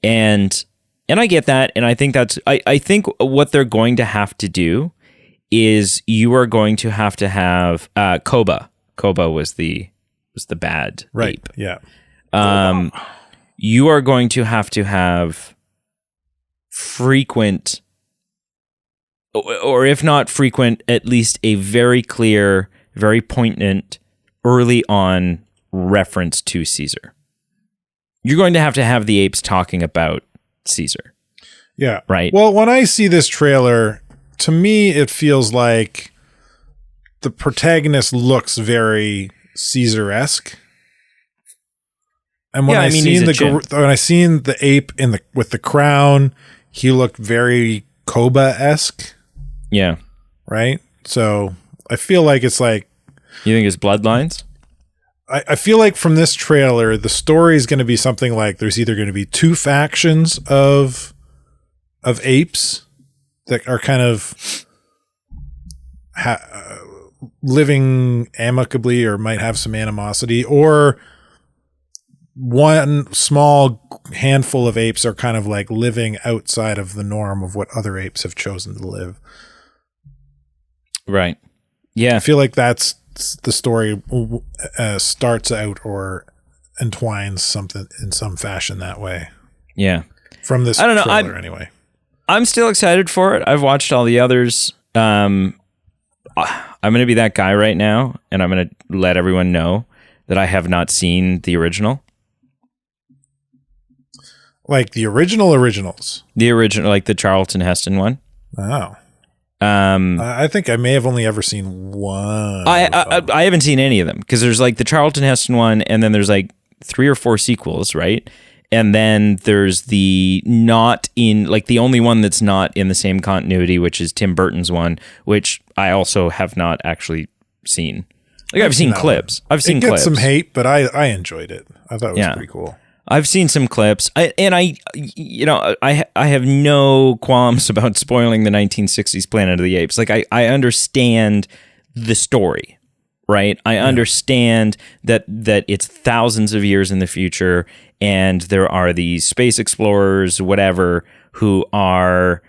and I get that, and I think I think what they're going to have to do is you are going to have Coma. Coma was the bad ape. Yeah. You are going to have frequent, or if not frequent, at least a very clear, very poignant, early on reference to Caesar. You're going to have the apes talking about Caesar. Yeah. Right. Well, when I see this trailer, to me, it feels like the protagonist looks very Caesar-esque. And when I seen the ape with the crown, he looked very Koba-esque. Yeah. Right? So I feel like it's like... You think it's bloodlines? I feel like from this trailer, the story is going to be something like there's either going to be 2 factions of apes that are kind of living amicably or might have some animosity, or one small handful of apes are kind of like living outside of the norm of what other apes have chosen to live. Right. Yeah. I feel like that's the story starts out or entwines something in some fashion that way. Yeah. From this trailer anyway. I'm still excited for it. I've watched all the others. I'm going to be that guy right now, and I'm going to let everyone know that I have not seen the original. Like the originals? The original, like the Charlton Heston one. Oh. I think I may have only ever seen one. I haven't seen any of them, because there's like the Charlton Heston one, and then there's like 3 or 4 sequels, right? And then there's the only one that's not in the same continuity, which is Tim Burton's one, which I also have not actually seen. Like I've seen clips. It gets some hate, but I enjoyed it. I thought it was pretty cool. I've seen some clips, I have no qualms about spoiling the 1960s Planet of the Apes. Like I understand the story, right? I understand that it's thousands of years in the future, and there are these space explorers, whatever, who have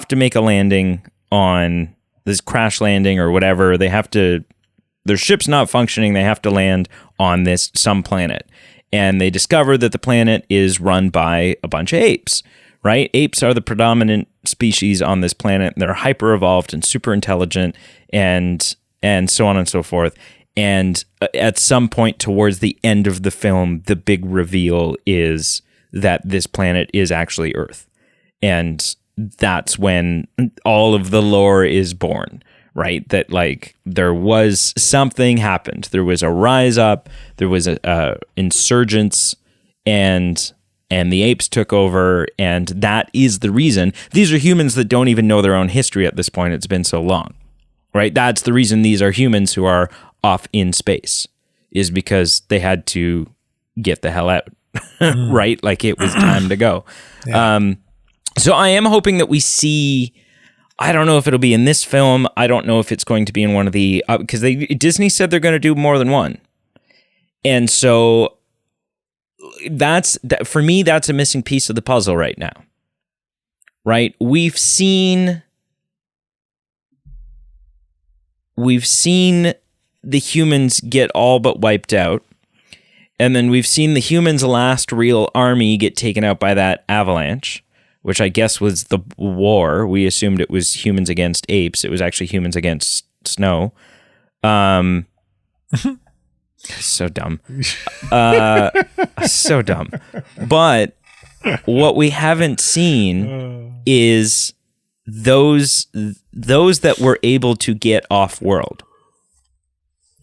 to make a landing on this crash landing or whatever. Their ship's not functioning. They have to land on some planet. And they discover that the planet is run by a bunch of apes, right? Apes are the predominant species on this planet. They're hyper evolved and super intelligent, and so on and so forth. And at some point towards the end of the film, the big reveal is that this planet is actually Earth. And that's when all of the lore is born. Right, that like there was something happened. There was a rise up. There was a insurgence, and the apes took over, and that is the reason. These are humans that don't even know their own history at this point. It's been so long, right? That's the reason these are humans who are off in space, is because they had to get the hell out, right? Like it was time to go. Yeah. So I am hoping that we see. I don't know if it'll be in this film. I don't know if it's going to be in one of the because Disney said they're going to do more than one, and so for me that's a missing piece of the puzzle right now. Right, we've seen we've seen the humans get all but wiped out. And then we've seen the humans' last real army get taken out by that avalanche, which I guess was the war. We assumed it was humans against apes. It was actually humans against snow. So dumb. So dumb. But what we haven't seen is those that were able to get off world.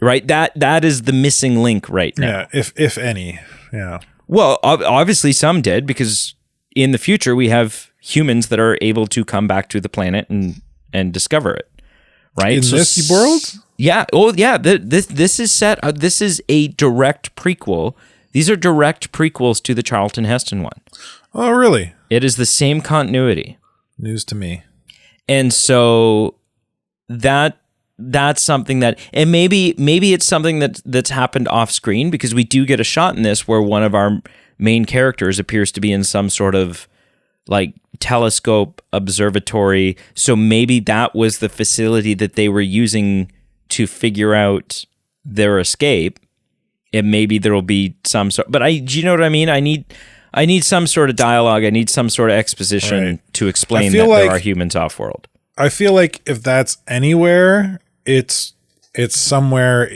Right? That is the missing link right now. Yeah, if any. Yeah. Well, obviously some did, because in the future we have humans that are able to come back to the planet and discover it. Right? In this world? Yeah. Oh, yeah. This is set. This is a direct prequel. These are direct prequels to the Charlton Heston one. Oh, really? It is the same continuity. News to me. And so that's something that, and maybe it's something that's happened off screen, because we do get a shot in this where one of our main characters appears to be in some sort of like telescope observatory. So maybe that was the facility that they were using to figure out their escape. And maybe there will be some sort, but do you know what I mean? I need some sort of dialogue. I need some sort of exposition to explain that there are humans off-world. I feel like if that's anywhere, it's somewhere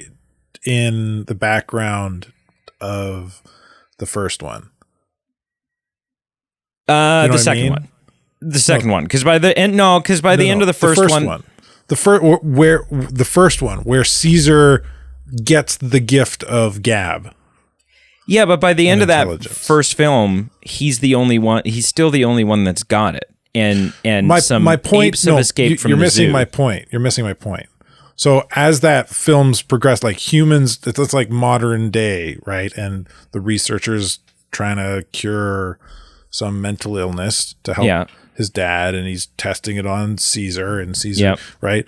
in the background of the first one. The second one. The second one, because by the end, the end of the first one, the first one where Caesar gets the gift of Gab. Yeah, but by the end of that first film, he's the only one. He's still the only one that's got it. And my point, apes have escaped from the zoo. You're missing my point. You're missing my point. So as that film's progressed, like humans, it's like modern day, right? And the researchers trying to cure some mental illness to help his dad, and he's testing it on Caesar, and Caesar, right?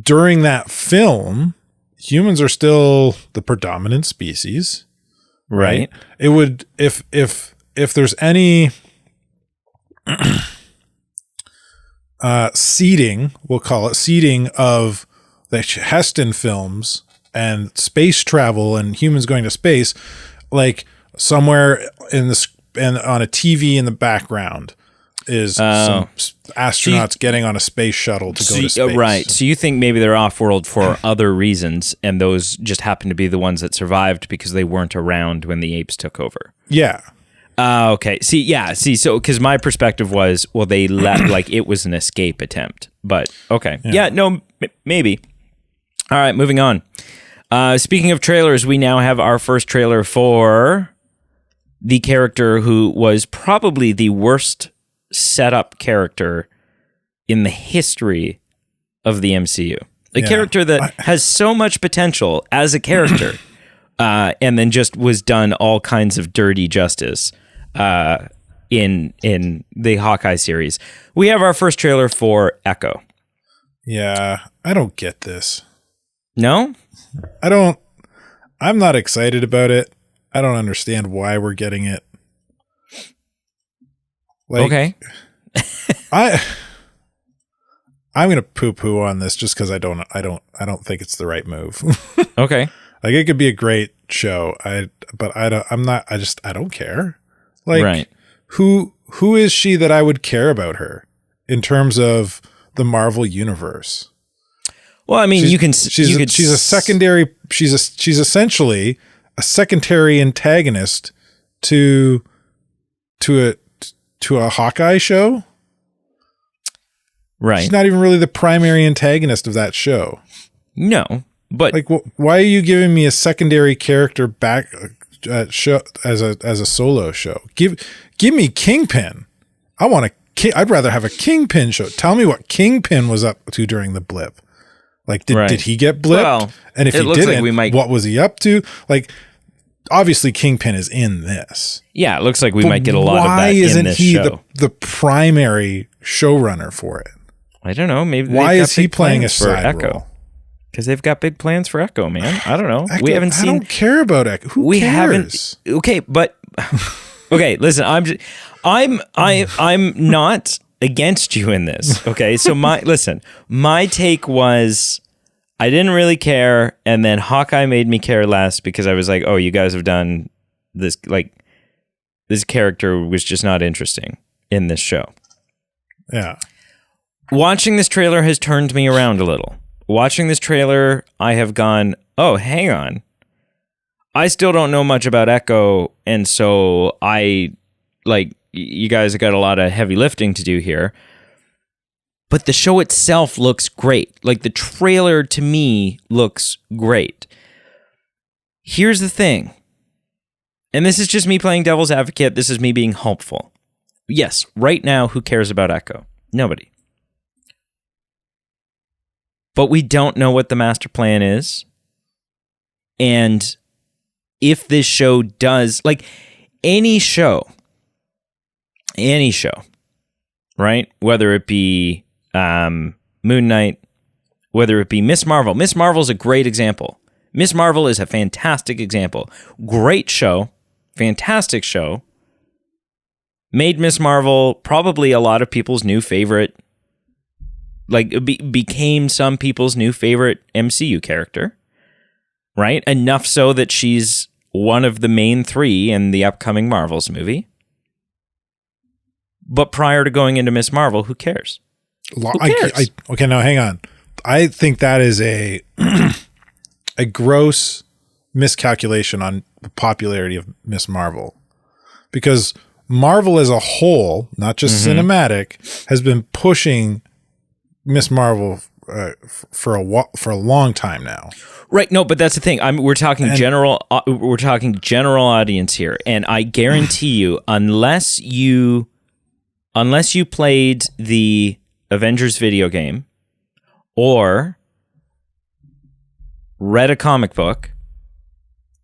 During that film, humans are still the predominant species, right? It would, if there's any seeding, we'll call it seeding of the Heston films and space travel and humans going to space, like somewhere in this and on a TV in the background is some astronauts getting on a space shuttle to go to space. Right. So you think maybe they're off-world for other reasons, and those just happen to be the ones that survived because they weren't around when the apes took over. Yeah. Okay. So because my perspective was, well, they let like it was an escape attempt, but okay. Yeah, no, maybe. All right, moving on. Speaking of trailers, we now have our first trailer for the character who was probably the worst setup character in the history of the MCU. A character that has so much potential as a character, and then just was done all kinds of dirty justice in the Hawkeye series. We have our first trailer for Echo. Yeah, I don't get this. No? I'm not excited about it. I don't understand why we're getting it. Like, okay. I'm gonna poo-poo on this just because I don't think it's the right move. Okay. Like, it could be a great show. I don't care. Like, right. Who is she that I would care about her in terms of the Marvel universe? Well, I mean, she's essentially a secondary antagonist to a Hawkeye show. Right. She's not even really the primary antagonist of that show. No, but like, why are you giving me a secondary character back show as a solo show? Give me Kingpin. I'd rather have a Kingpin show. Tell me what Kingpin was up to during the blip. Like, did he get blipped? Well, and if he didn't, what was he up to? Like, obviously Kingpin is in this. Yeah, it looks like we might get a lot of that in this show. Why isn't he the primary showrunner for it? I don't know. Maybe why is he playing a side role? Because they've got big plans for Echo, man. I don't know. We haven't seen. I don't care about Echo. Who cares? Okay, but okay. Listen, I'm not against you in this. Okay, so my take was, I didn't really care, and then Hawkeye made me care less because I was like, oh, you guys have done this, like, this character was just not interesting in this show. Yeah. Watching this trailer has turned me around a little. Watching this trailer, I have gone, oh, hang on. I still don't know much about Echo, and so you guys have got a lot of heavy lifting to do here. But the show itself looks great. Like, the trailer to me looks great. Here's the thing. And this is just me playing devil's advocate. This is me being hopeful. Yes, right now, who cares about Echo? Nobody. But we don't know what the master plan is. And if this show does, like, any show, right? Whether it be Moon Knight, whether it be Miss Marvel. Miss Marvel is a great example. Miss Marvel is a fantastic example. Great show. Fantastic show. Made Miss Marvel probably a lot of people's new favorite, like, became some people's new favorite MCU character, right? Enough so that she's one of the main three in the upcoming Marvels movie. But prior to going into Miss Marvel, who cares? Who cares? Okay, now hang on. I think that is a a gross miscalculation on the popularity of Miss Marvel, because Marvel as a whole, not just cinematic, has been pushing Miss Marvel for a long time now. Right. No, but that's the thing. We're talking general. We're talking general audience here, and I guarantee you, unless you played the Avengers video game or read a comic book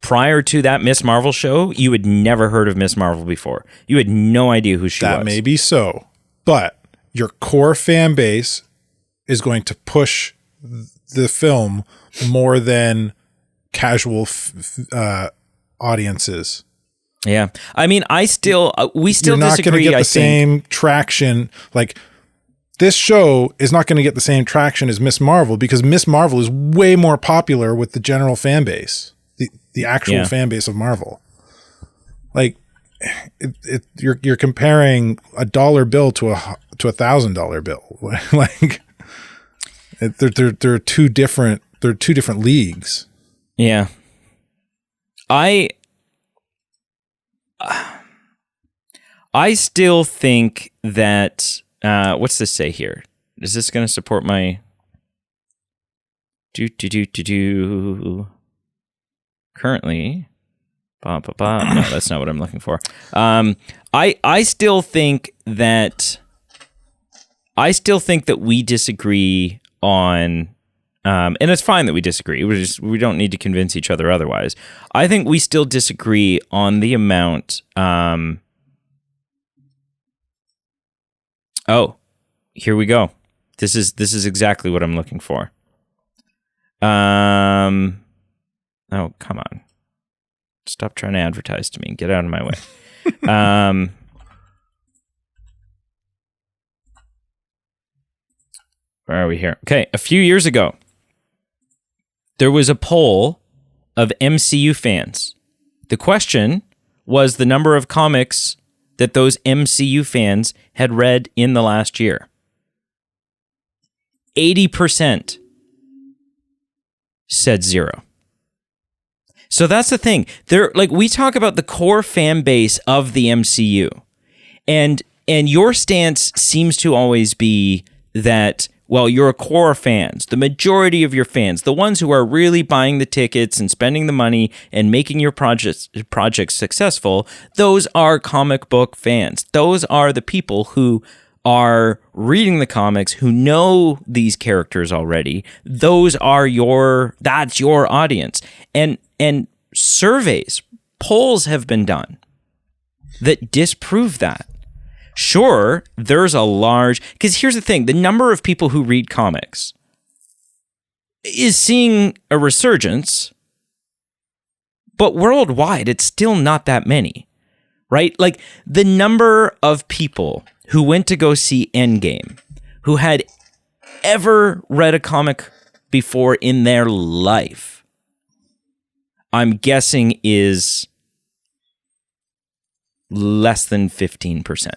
prior to that Miss Marvel show, you had never heard of Miss Marvel before. You had no idea who she was. That may be so, but your core fan base is going to push the film more than casual audiences. Yeah. I mean, we still You're not disagree. Going to get I the think same traction. Like, this show is not going to get the same traction as Miss Marvel, because Miss Marvel is way more popular with the general fan base, the actual fan base of Marvel. Like, you're comparing a dollar bill to $1,000 bill. Like, they're two different leagues. Yeah. I still think that what's this say here? Is this going to support my currently? No, that's not what I'm looking for. I still think that we disagree on, and it's fine that we disagree. We don't need to convince each other otherwise. I think we still disagree on the amount. Oh, here we go. This is exactly what I'm looking for. Oh, come on. Stop trying to advertise to me. Get out of my way. Where are we here? Okay, a few years ago, there was a poll of MCU fans. The question was the number of comics that those MCU fans had read in the last year. 80% said 0. So that's the thing. We talk about the core fan base of the MCU. And your stance seems to always be that, well, your core fans, the majority of your fans, the ones who are really buying the tickets and spending the money and making your projects successful, those are comic book fans. Those are the people who are reading the comics, who know these characters already. That's your audience. And surveys, polls have been done that disprove that. Sure, there's a large... Because here's the thing. The number of people who read comics is seeing a resurgence, but worldwide, it's still not that many, right? Like, the number of people who went to go see Endgame, who had ever read a comic before in their life, I'm guessing is less than 15%.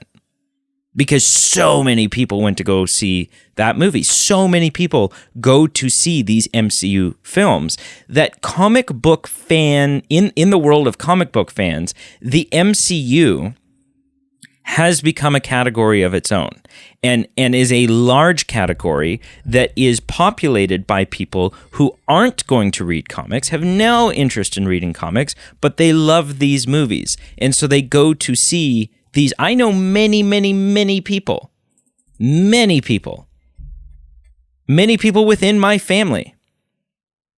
Because so many people went to go see that movie. So many people go to see these MCU films that comic book fan, in the world of comic book fans, the MCU has become a category of its own and is a large category that is populated by people who aren't going to read comics, have no interest in reading comics, but they love these movies. And so they go to see these. I know many, many, many people within my family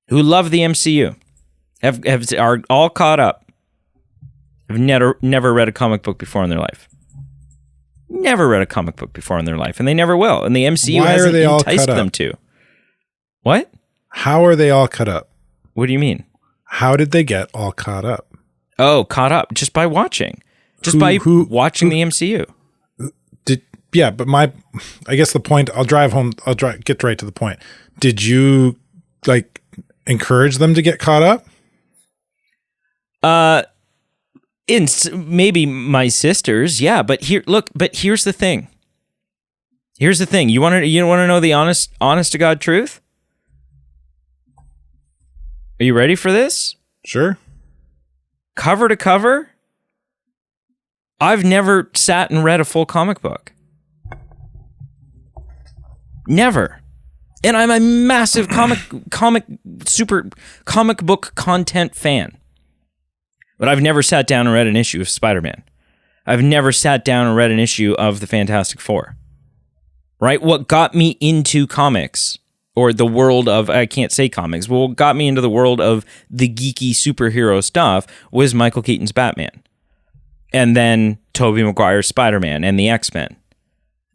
who love the MCU, are all caught up, have never read a comic book before in their life. Never read a comic book before in their life, and they never will. And the MCU hasn't enticed them to. What? How are they all caught up? What do you mean? How did they get all caught up? Oh, caught up just by watching. Just watching the MCU. But I guess the point, get right to the point. Did you encourage them to get caught up? Maybe my sisters, yeah. But here's the thing. You want to know the honest to God truth? Are you ready for this? Sure. Cover to cover, I've never sat and read a full comic book. Never. And I'm a massive comic book content fan. But I've never sat down and read an issue of Spider-Man. I've never sat down and read an issue of the Fantastic Four. Right? What got me into comics, or the world of, I can't say comics, but what got me into the world of the geeky superhero stuff was Michael Keaton's Batman. And then Tobey Maguire's Spider-Man and the X-Men.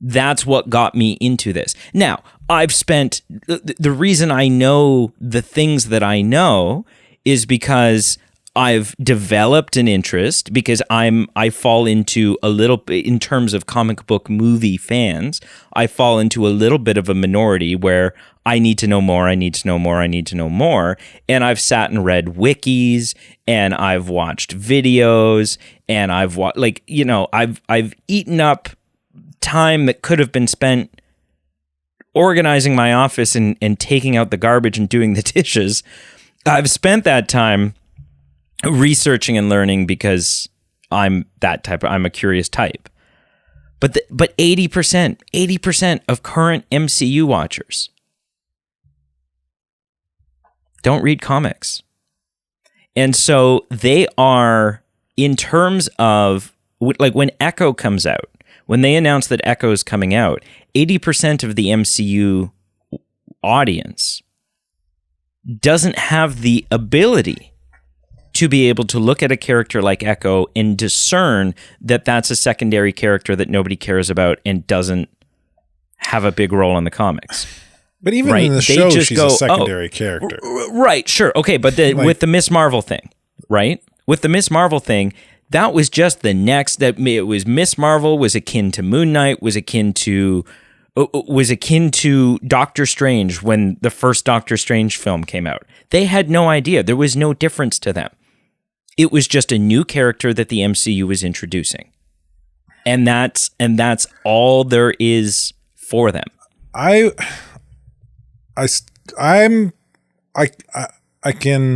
That's what got me into this. Now, I've spent, the reason I know the things that I know is because I've developed an interest, because I fall into a little bit, in terms of comic book movie fans, I fall into a little bit of a minority where I need to know more, and I've sat and read wikis, and I've watched videos, and I've eaten up time that could have been spent organizing my office and taking out the garbage and doing the dishes. I've spent that time researching and learning because I'm a curious type. But 80% of current MCU watchers don't read comics. And so they are, in terms of, like when Echo comes out, when they announce that Echo is coming out, 80% of the MCU audience doesn't have the ability to be able to look at a character like Echo and discern that that's a secondary character that nobody cares about and doesn't have a big role in the comics. But even in the show, she's a secondary character. Right, sure. Okay, but with the Miss Marvel thing, right? With the Miss Marvel thing, that was just the next, that it was Miss Marvel was akin to Moon Knight, was akin to Doctor Strange when the first Doctor Strange film came out. They had no idea. There was no difference to them. It was just a new character that the MCU was introducing. And that's all there is for them. I can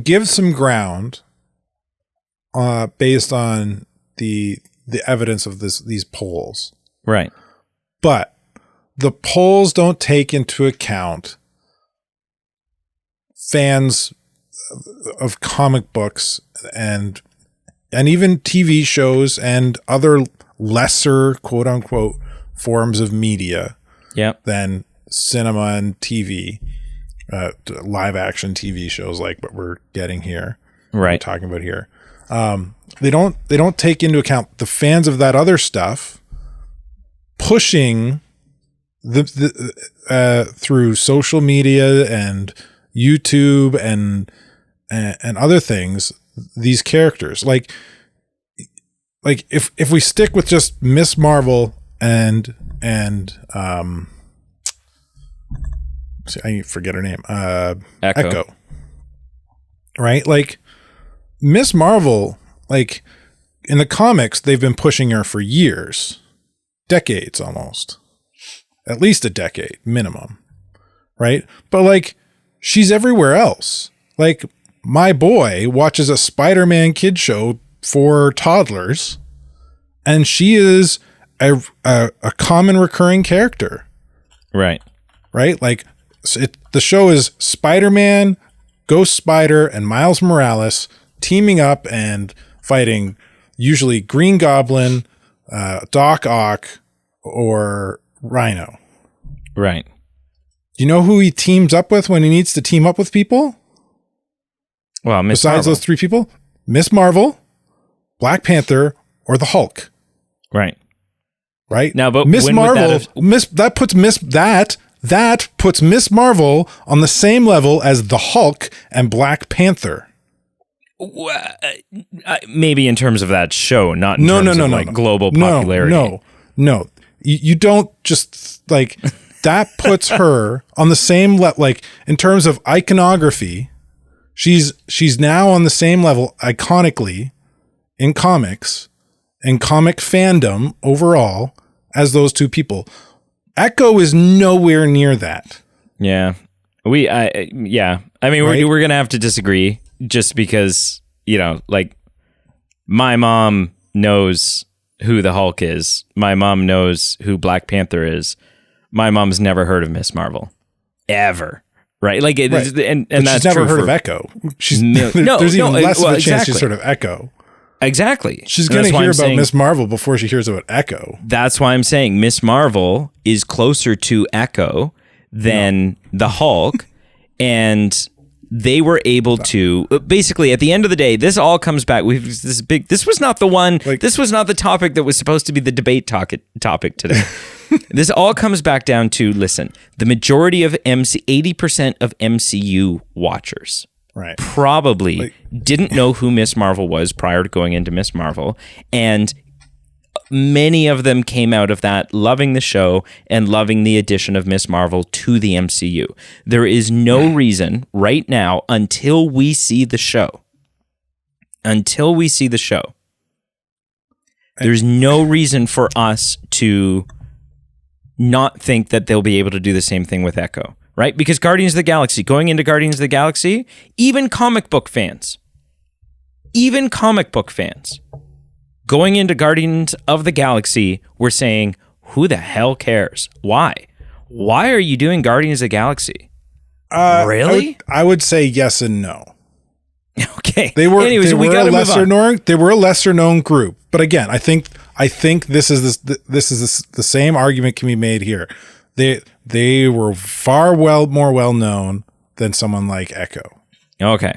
give some ground based on the evidence of these polls. Right. But the polls don't take into account fans of comic books and even TV shows and other lesser quote unquote forms of media than cinema and TV, live action TV shows like what we're getting here. Right. We're talking about here. They don't take into account the fans of that other stuff pushing the through social media and YouTube and other things, these characters. Like if we stick with just Miss Marvel and See, I forget her name. Echo. Right? Like, Miss Marvel, like, in the comics, they've been pushing her for years. Decades, almost. At least a decade, minimum. Right? But, like, she's everywhere else. Like, my boy watches a Spider-Man kid show for toddlers, and she is a common recurring character. Right. Right? Like, the show is Spider-Man, Ghost Spider, and Miles Morales teaming up and fighting usually Green Goblin, Doc Ock, or Rhino. Right. Do you know who he teams up with when he needs to team up with people? Well, besides those three people, Miss Marvel, Black Panther, or the Hulk. Right. Right. Now, but Miss Marvel, that puts Miss Marvel on the same level as the Hulk and Black Panther. Maybe in terms of that show, not in terms of like global popularity. No. You don't just like that puts her on the same level. Like in terms of iconography, she's now on the same level iconically in comics and comic fandom overall as those two people. Echo is nowhere near that. Yeah. I mean, right? we're going to have to disagree just because, you know, like my mom knows who the Hulk is. My mom knows who Black Panther is. My mom's never heard of Miss Marvel ever. Right. Like, and that's she's never true heard of Echo. There's even less of a chance she's heard of Echo. Exactly. She's going to hear about Miss Marvel before she hears about Echo. That's why I'm saying Miss Marvel is closer to Echo than the Hulk. And they were able to basically at the end of the day, this all comes back. This was not the one. This was not the topic that was supposed to be the debate topic today. This all comes back down to, listen, the majority of 80% of MCU watchers probably didn't know who Miss Marvel was prior to going into Miss Marvel. And many of them came out of that loving the show and loving the addition of Miss Marvel to the MCU. There is no reason right now until we see the show. There's no reason for us to not think that they'll be able to do the same thing with Echo, right? Because going into Guardians of the Galaxy, even comic book fans, going into Guardians of the Galaxy were saying, who the hell cares? Why? Why are you doing Guardians of the Galaxy? Really? I would say yes and no. Okay. They were a lesser known group. But again, I think this is the same argument can be made here. They were far more well known than someone like Echo. Okay.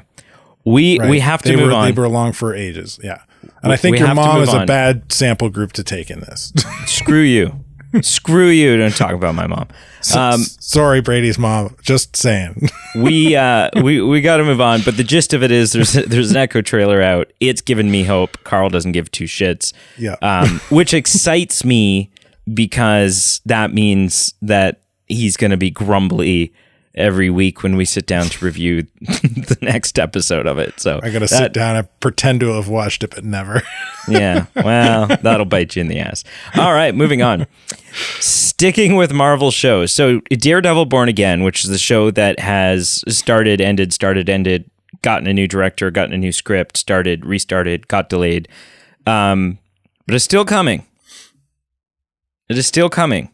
We have to move on. They were along for ages. Yeah. And I think your mom is a bad sample group to take in this. Screw you. Screw you. Don't talk about my mom. Sorry, Brady's mom. Just saying. we got to move on. But the gist of it is there's an Echo trailer out. It's given me hope. Carl doesn't give two shits. Yeah. Which excites me because that means that he's going to be grumbly every week when we sit down to review the next episode of it. So I got to sit down and pretend to have watched it, but never. Yeah. Well, that'll bite you in the ass. All right, moving on. Sticking with Marvel shows. So Daredevil Born Again, which is the show that has started, ended, gotten a new director, gotten a new script, started, restarted, got delayed. But it's still coming. It is still coming.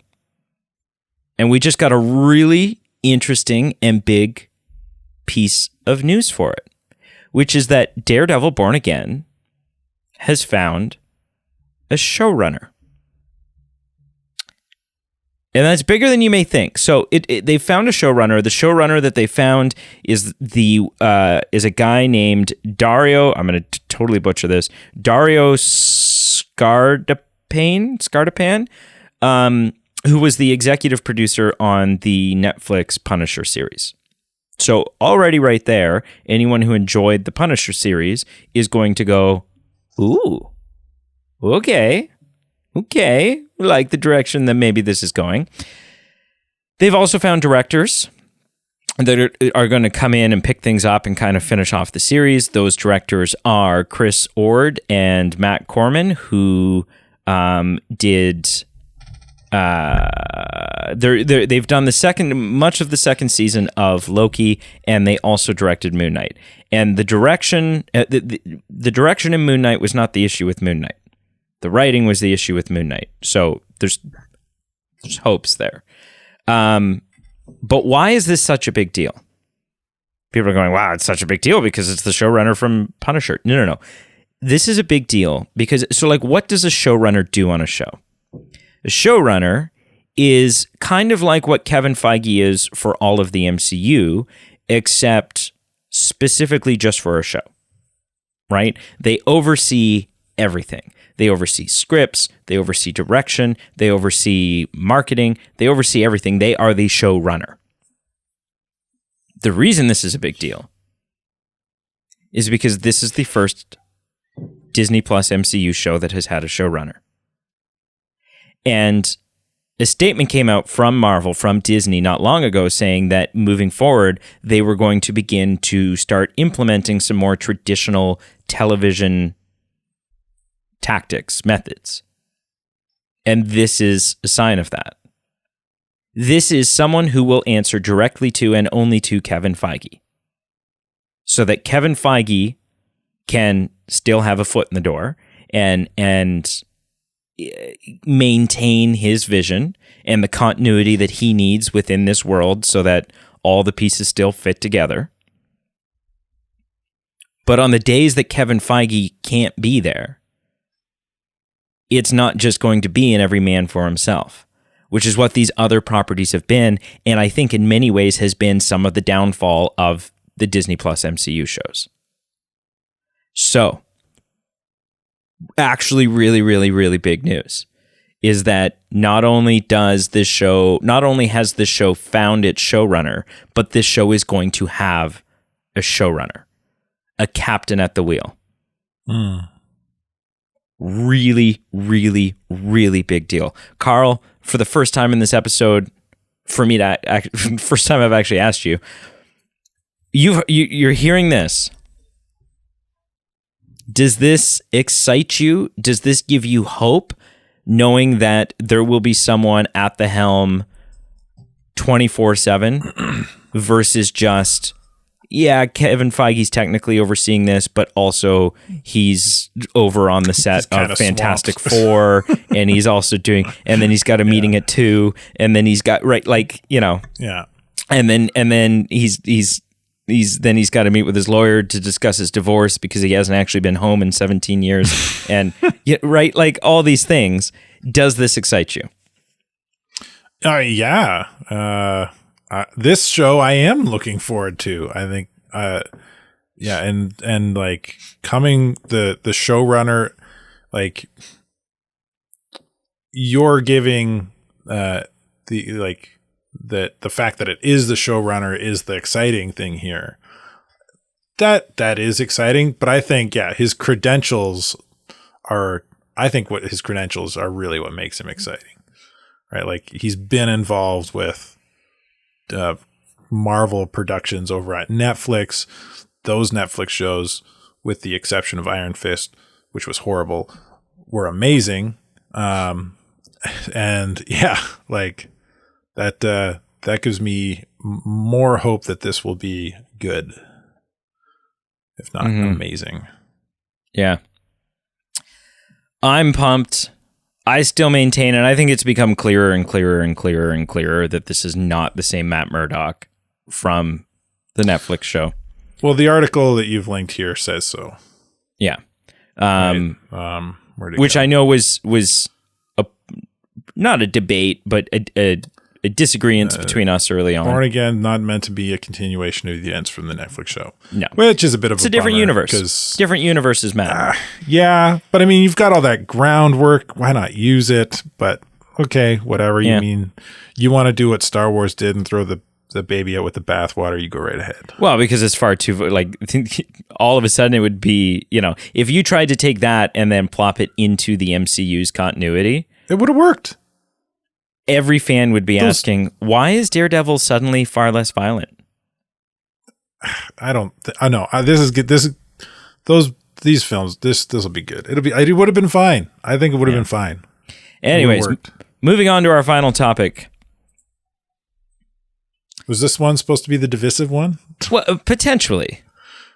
And we just got a really interesting and big piece of news for it, which is that Daredevil Born Again has found a showrunner. And that's bigger than you may think. So they found a showrunner. The showrunner that they found is a guy named Dario. I'm going to totally butcher this. Dario Scardapan, who was the executive producer on the Netflix Punisher series. So already right there, anyone who enjoyed the Punisher series is going to go, ooh, okay, we like the direction that maybe this is going. They've also found directors. that are going to come in and pick things up and kind of finish off the series. Those directors are Chris Ord and Matt Corman, who did. They've done much of the second season of Loki, and they also directed Moon Knight. And the direction in Moon Knight was not the issue with Moon Knight. The writing was the issue with Moon Knight. So there's hopes there. But why is this such a big deal? People are going, wow, it's such a big deal because it's the showrunner from Punisher. No. This is a big deal because, what does a showrunner do on a show? A showrunner is kind of like what Kevin Feige is for all of the MCU, except specifically just for a show, right? They oversee everything. They oversee scripts, they oversee direction, they oversee marketing, they oversee everything. They are the showrunner. The reason this is a big deal is because this is the first Disney Plus MCU show that has had a showrunner. And a statement came out from Marvel, from Disney not long ago, saying that moving forward, they were going to begin to start implementing some more traditional television tactics, methods. And this is a sign of that. This is someone who will answer directly to and only to Kevin Feige. So that Kevin Feige can still have a foot in the door and maintain his vision and the continuity that he needs within this world so that all the pieces still fit together. But on the days that Kevin Feige can't be there, it's not just going to be an every man for himself, which is what these other properties have been, and I think in many ways has been some of the downfall of the Disney Plus MCU shows. So, actually really, really, really big news is that not only has this show found its showrunner, but this show is going to have a showrunner, a captain at the wheel. Really, really, really big deal. Carl, for the first time in this episode, first time I've actually asked you, you're hearing this. Does this excite you? Does this give you hope, knowing that there will be someone at the helm 24/7 versus just, yeah, Kevin Feige's technically overseeing this, but also he's over on the set of Fantastic Four, and he's also doing, and then he's got a meeting at 2, and then he's got, yeah, and then he's got to meet with his lawyer to discuss his divorce because he hasn't actually been home in 17 years, and all these things. Does this excite you? Yeah. This show I am looking forward to. I think, and like coming the showrunner, like you're giving the fact that it is the showrunner is the exciting thing here. That is exciting, but I think his credentials are. I think his credentials are really what makes him exciting, right? Like he's been involved with Marvel productions over at Netflix. Those Netflix shows, with the exception of Iron Fist, which was horrible, were amazing. And that gives me more hope that this will be good, if not amazing. Yeah. I'm pumped. I still maintain, and I think it's become clearer and clearer and clearer and clearer that this is not the same Matt Murdock from the Netflix show. Well, the article that you've linked here says so. Yeah. Which I know was not a debate, but a disagreement between us early on. Born Again, not meant to be a continuation of the events from the Netflix show. No. Which is a bit of a different universe. Different universes, Matt. Yeah, but I mean, you've got all that groundwork. Why not use it? But okay, whatever. You mean, you want to do what Star Wars did and throw the baby out with the bathwater, you go right ahead. Well, because it's far too, all of a sudden it would be, if you tried to take that and then plop it into the MCU's continuity, it would have worked. Every fan would be asking, why is Daredevil suddenly far less violent? I don't. I know this is good. These films. This will be good. It would have been fine. I think it would have been fine. Anyways, moving on to our final topic. Was this one supposed to be the divisive one? Well, potentially.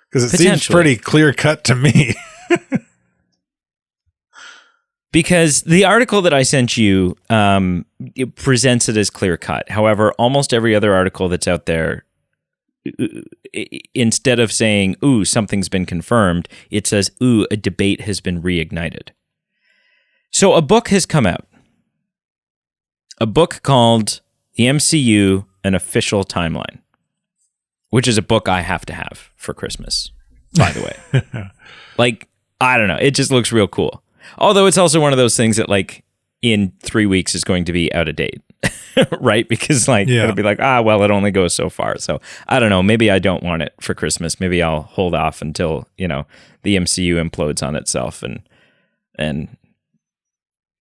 Because it seems pretty clear cut to me. Because the article that I sent you, it presents it as clear cut. However, almost every other article that's out there, instead of saying, ooh, something's been confirmed, it says, ooh, a debate has been reignited. So a book has come out. A book called The MCU, An Official Timeline, which is a book I have to have for Christmas, by the way. Like, I don't know. It just looks real cool. Although it's also one of those things that, like, in 3 weeks is going to be out of date, right? Because, like, it'll be like, well, it only goes so far. So, I don't know. Maybe I don't want it for Christmas. Maybe I'll hold off until, the MCU implodes on itself and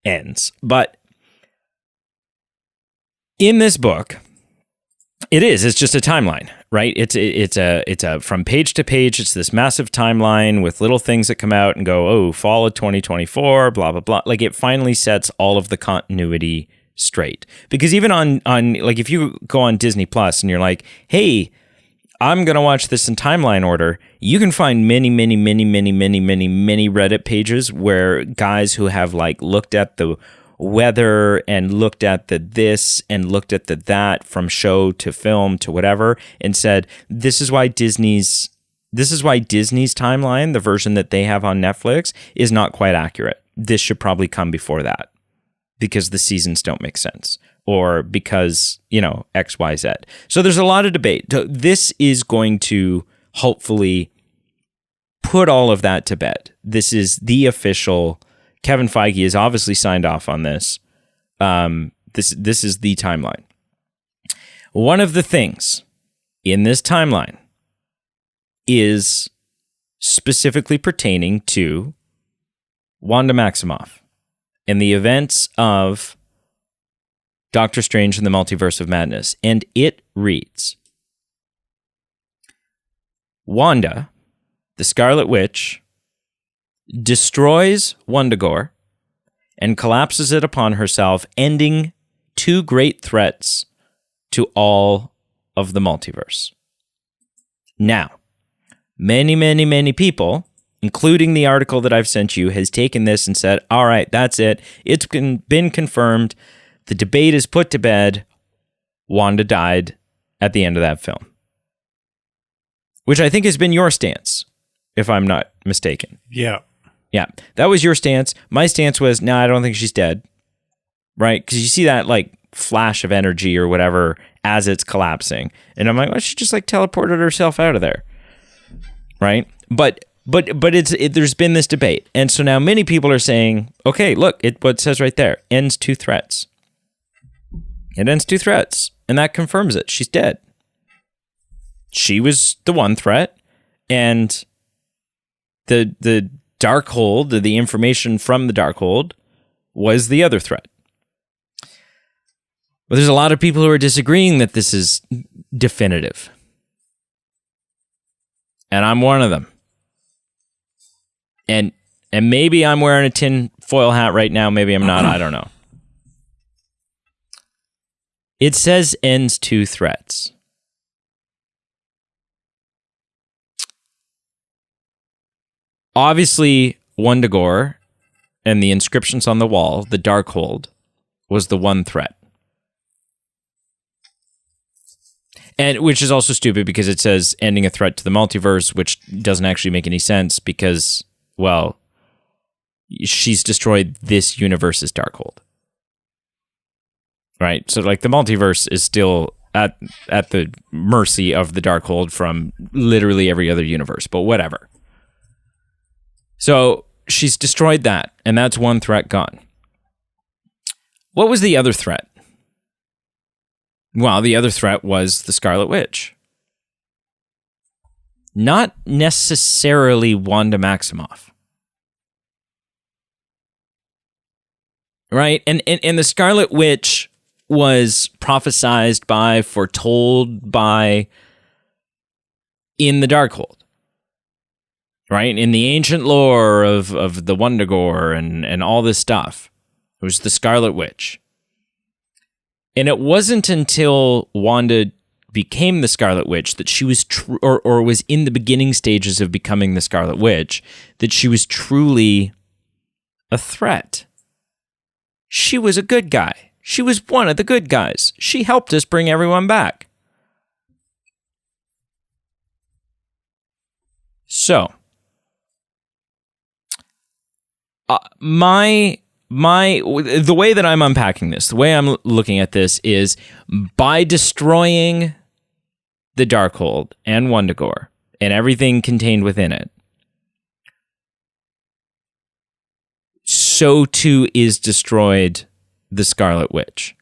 ends. But in this book, it's just a timeline, right? It's a from page to page, it's this massive timeline with little things that come out and go, oh, fall of 2024, blah, blah, blah. Like, it finally sets all of the continuity straight. Because even on like, if you go on Disney Plus and you're like, hey, I'm going to watch this in timeline order, you can find many Reddit pages where guys who have, like, looked at the weather and looked at the this and looked at the that from show to film to whatever and said, this is why Disney's timeline, the version that they have on Netflix, is not quite accurate. This should probably come before that because the seasons don't make sense, or because, X, Y, Z. So there's a lot of debate. This is going to hopefully put all of that to bed. This is the official. Kevin Feige has obviously signed off on this. This is the timeline. One of the things in this timeline is specifically pertaining to Wanda Maximoff and the events of Doctor Strange and the Multiverse of Madness. And it reads, Wanda, the Scarlet Witch, destroys Wundagore and collapses it upon herself, ending two great threats to all of the multiverse. Now, many people, including the article that I've sent you, has taken this and said, all right, that's it. It's been confirmed. The debate is put to bed. Wanda died at the end of that film. Which I think has been your stance, if I'm not mistaken. Yeah, that was your stance. My stance was, no, I don't think she's dead, right? Because you see that, like, flash of energy or whatever as it's collapsing. And I'm like, well, she just, like, teleported herself out of there, right? But there's been this debate. And so now many people are saying, okay, look, what it says right there, ends two threats. It ends two threats, and that confirms it. She's dead. She was the one threat, and the Darkhold, the information from the Darkhold, was the other threat. But there's a lot of people who are disagreeing that this is definitive. And I'm one of them. And maybe I'm wearing a tin foil hat right now, maybe I'm not, I don't know. It says ends two threats. Obviously, Wundagore and the inscriptions on the wall, the Darkhold, was the one threat. And which is also stupid because it says ending a threat to the multiverse, which doesn't actually make any sense because, well, she's destroyed this universe's Darkhold. Right? So, like, the multiverse is still at the mercy of the Darkhold from literally every other universe, but whatever. So she's destroyed that, and that's one threat gone. What was the other threat? Well, the other threat was the Scarlet Witch. Not necessarily Wanda Maximoff. Right? And the Scarlet Witch was prophesized by, foretold by in the Darkhold. Right? In the ancient lore of the Wundagore and all this stuff. It was the Scarlet Witch. And it wasn't until Wanda became the Scarlet Witch that she was or was in the beginning stages of becoming the Scarlet Witch that she was truly a threat. She was a good guy. She was one of the good guys. She helped us bring everyone back. So, the way that I'm unpacking this, the way I'm looking at this is by destroying the Darkhold and Wundagore and everything contained within it, so too is destroyed the Scarlet Witch.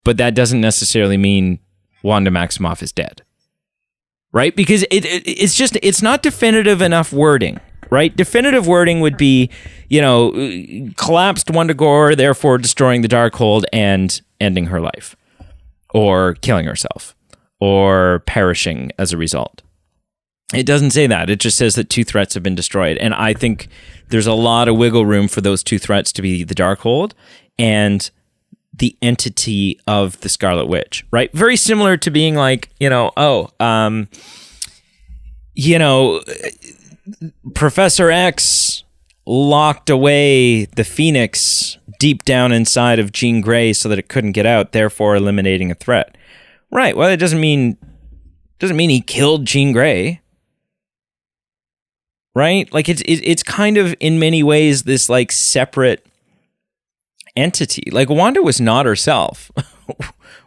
But that doesn't necessarily mean Wanda Maximoff is dead. Right? Because it's not definitive enough wording. Right? Definitive wording would be, collapsed Wundagore, therefore destroying the Darkhold and ending her life. Or killing herself. Or perishing as a result. It doesn't say that. It just says that 2 threats have been destroyed. And I think there's a lot of wiggle room for those 2 threats to be the Darkhold and the entity of the Scarlet Witch. Right? Very similar to being like, Professor X locked away the Phoenix deep down inside of Jean Grey so that it couldn't get out, therefore eliminating a threat. Right. Well, it doesn't mean he killed Jean Grey. Right? Like it's kind of in many ways this like separate entity. Like Wanda was not herself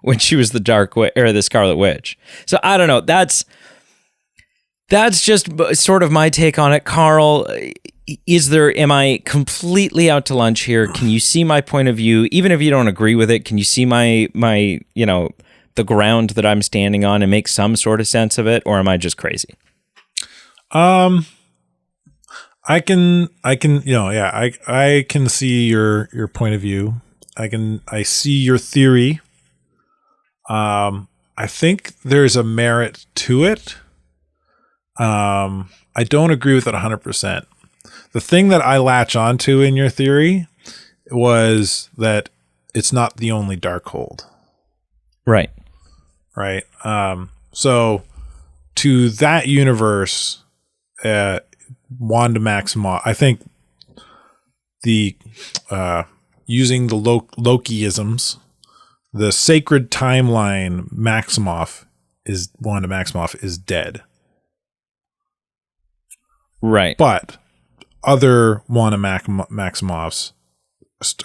when she was the Scarlet Witch. So I don't know. That's just sort of my take on it. Carl, am I completely out to lunch here? Can you see my point of view? Even if you don't agree with it, can you see my the ground that I'm standing on and make some sort of sense of it? Or am I just crazy? I can see your point of view. I see your theory. I think there's a merit to it. I don't agree with it 100%. The thing that I latch onto in your theory was that it's not the only Darkhold. Right. Right. So to that universe, Wanda Maximoff, I think the using the Lokiisms, the sacred timeline Wanda Maximoff is dead. Right. But other Wanda Maximoffs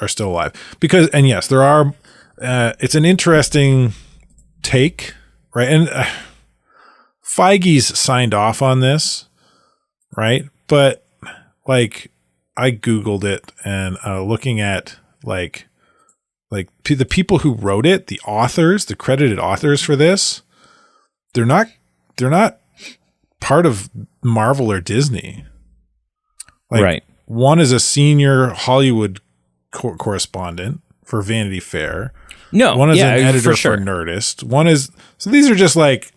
are still alive. And yes, there are, it's an interesting take, right? And Feige's signed off on this, right? But like, I Googled it and looking at like the people who wrote it, the authors, the credited authors for this, they're not part of Marvel or Disney. Like, right. One is a senior Hollywood correspondent for Vanity Fair. No, one is an editor for Nerdist. So these are just like,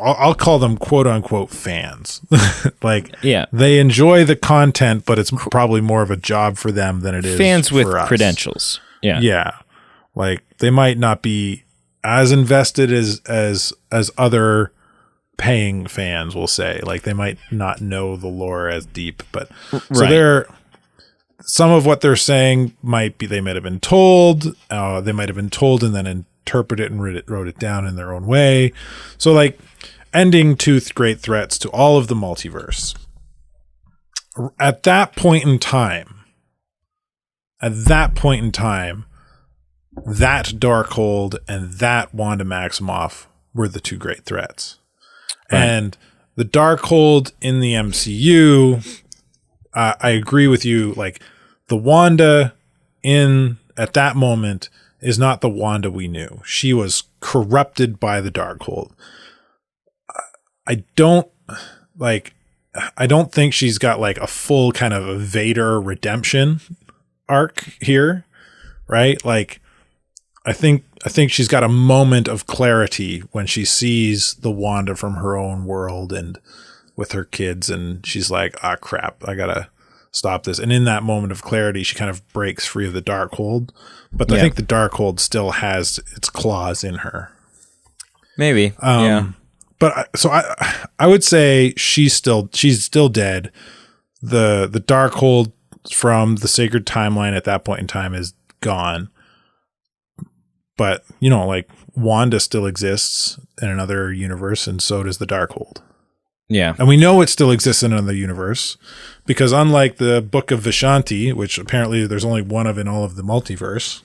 I'll call them quote unquote fans. Like, yeah, they enjoy the content, but it's probably more of a job for them than it is fans for with us. Credentials. Yeah. Yeah. Like, they might not be as invested as other paying fans will say. Like, they might not know the lore as deep, but so some of what they're saying they might have been told, and then interpreted and wrote it down in their own way. So like, ending 2 great threats to all of the multiverse. At that point in time, that Darkhold and that Wanda Maximoff were the 2 great threats. Right. And the Darkhold in the MCU, I agree with you. Like, the Wanda at that moment is not the Wanda we knew. She was corrupted by the Darkhold. I don't think she's got like a full kind of a Vader redemption arc here, right? Like, I think she's got a moment of clarity when she sees the Wanda from her own world and with her kids, and she's like, "Ah, crap! I gotta stop this." And in that moment of clarity, she kind of breaks free of the Darkhold. But I think the Darkhold still has its claws in her. Maybe, But I would say she's still dead. The Darkhold from the Sacred Timeline at that point in time is gone. But, like Wanda still exists in another universe, and so does the Darkhold. Yeah. And we know it still exists in another universe because unlike the Book of Vishanti, which apparently there's only one of in all of the multiverse.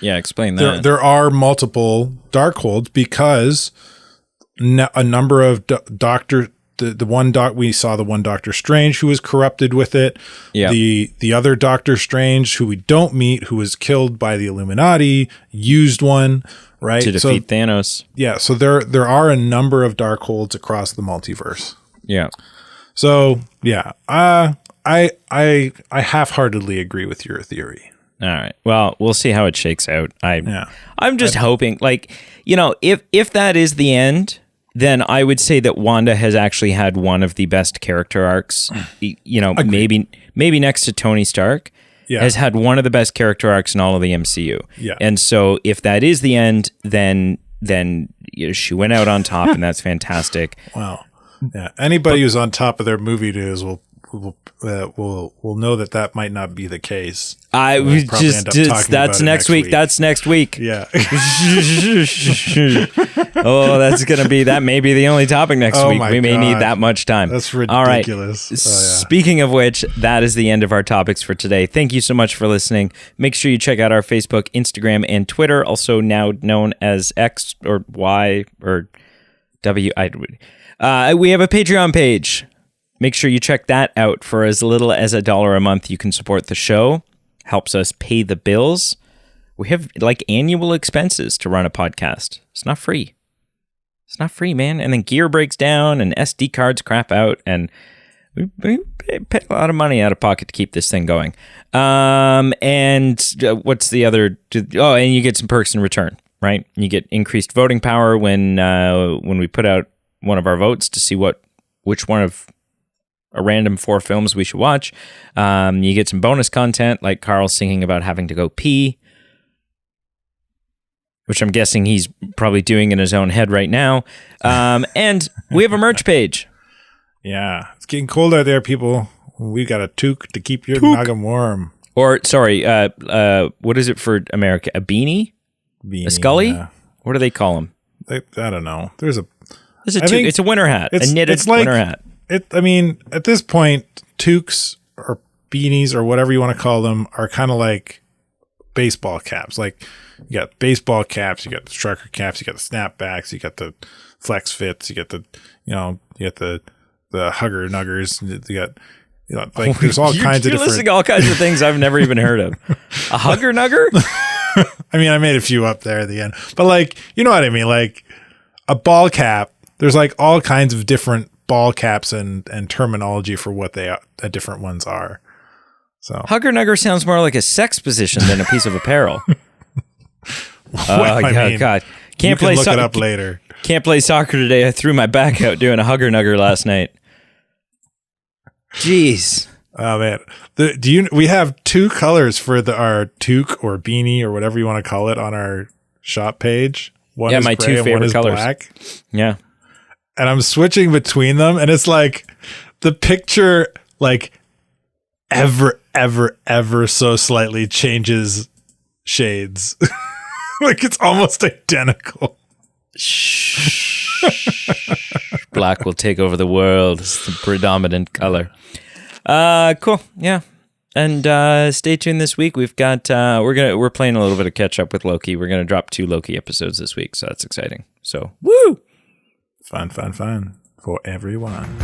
Yeah, explain that. There are multiple Darkholds because a number of we saw the one Doctor Strange who was corrupted with it. Yeah. The other Doctor Strange who we don't meet, who was killed by the Illuminati, used one, right? To defeat Thanos. Yeah. So there are a number of Darkholds across the multiverse. Yeah. So yeah, I half-heartedly agree with your theory. All right. Well, we'll see how it shakes out. I'm just hoping, if that is the end, then I would say that Wanda has actually had one of the best character arcs, maybe next to Tony Stark, has had one of the best character arcs in all of the MCU. Yeah. And so if that is the end, then she went out on top, and that's fantastic. Wow. Yeah. Anybody who's on top of their movie news will know that might not be the case. That's next week. That's next week. Yeah. Oh, that's gonna be that. May be the only topic next week. We may need that much time. That's ridiculous. All right. Speaking of which, that is the end of our topics for today. Thank you so much for listening. Make sure you check out our Facebook, Instagram, and Twitter, also now known as X or Y or W. We have a Patreon page. Make sure you check that out. For as little as $1 a month, you can support the show. Helps us pay the bills. We have annual expenses to run a podcast. It's not free. It's not free, man. And then gear breaks down and SD cards crap out. And we pay a lot of money out of pocket to keep this thing going. And what's the other? And you get some perks in return, right? You get increased voting power when we put out one of our votes to see which one of a random 4 films we should watch. You get some bonus content like Carl singing about having to go pee, which I'm guessing he's probably doing in his own head right now. And we have a merch page. Yeah. It's getting cold out there, people. We got a toque to keep your noggin warm. Or, sorry, what is it for America? A beanie? A scully? Yeah. What do they call them? I don't know. There's a toque. It's a winter hat. A knitted winter hat. At this point, toques or beanies or whatever you want to call them are kind of like baseball caps. Like you got baseball caps, you got the striker caps, you got the snapbacks, you got the flex fits, you got the hugger nuggers, you got there's all kinds of different. You're listing all kinds of things I've never even heard of. A hugger nugger? I made a few up there at the end, but you know what I mean? Like a ball cap. There's all kinds of different ball caps and terminology for what the different ones are. So hugger nugger sounds more like a sex position than a piece of apparel. God, can't play look it up later. Can't play soccer today. I threw my back out doing a hugger nugger last night. Jeez. Oh man, we have 2 colors for our toque or beanie or whatever you want to call it on our shop page. One is my gray 2 favorite one is colors. Black. Yeah. And I'm switching between them, and it's the picture ever so slightly changes shades. It's almost identical. Black will take over the world. It's the predominant color. Cool. Yeah. And stay tuned this week. We've got we're playing a little bit of catch up with Loki. We're gonna drop 2 Loki episodes this week, so that's exciting. So woo! Fun for everyone.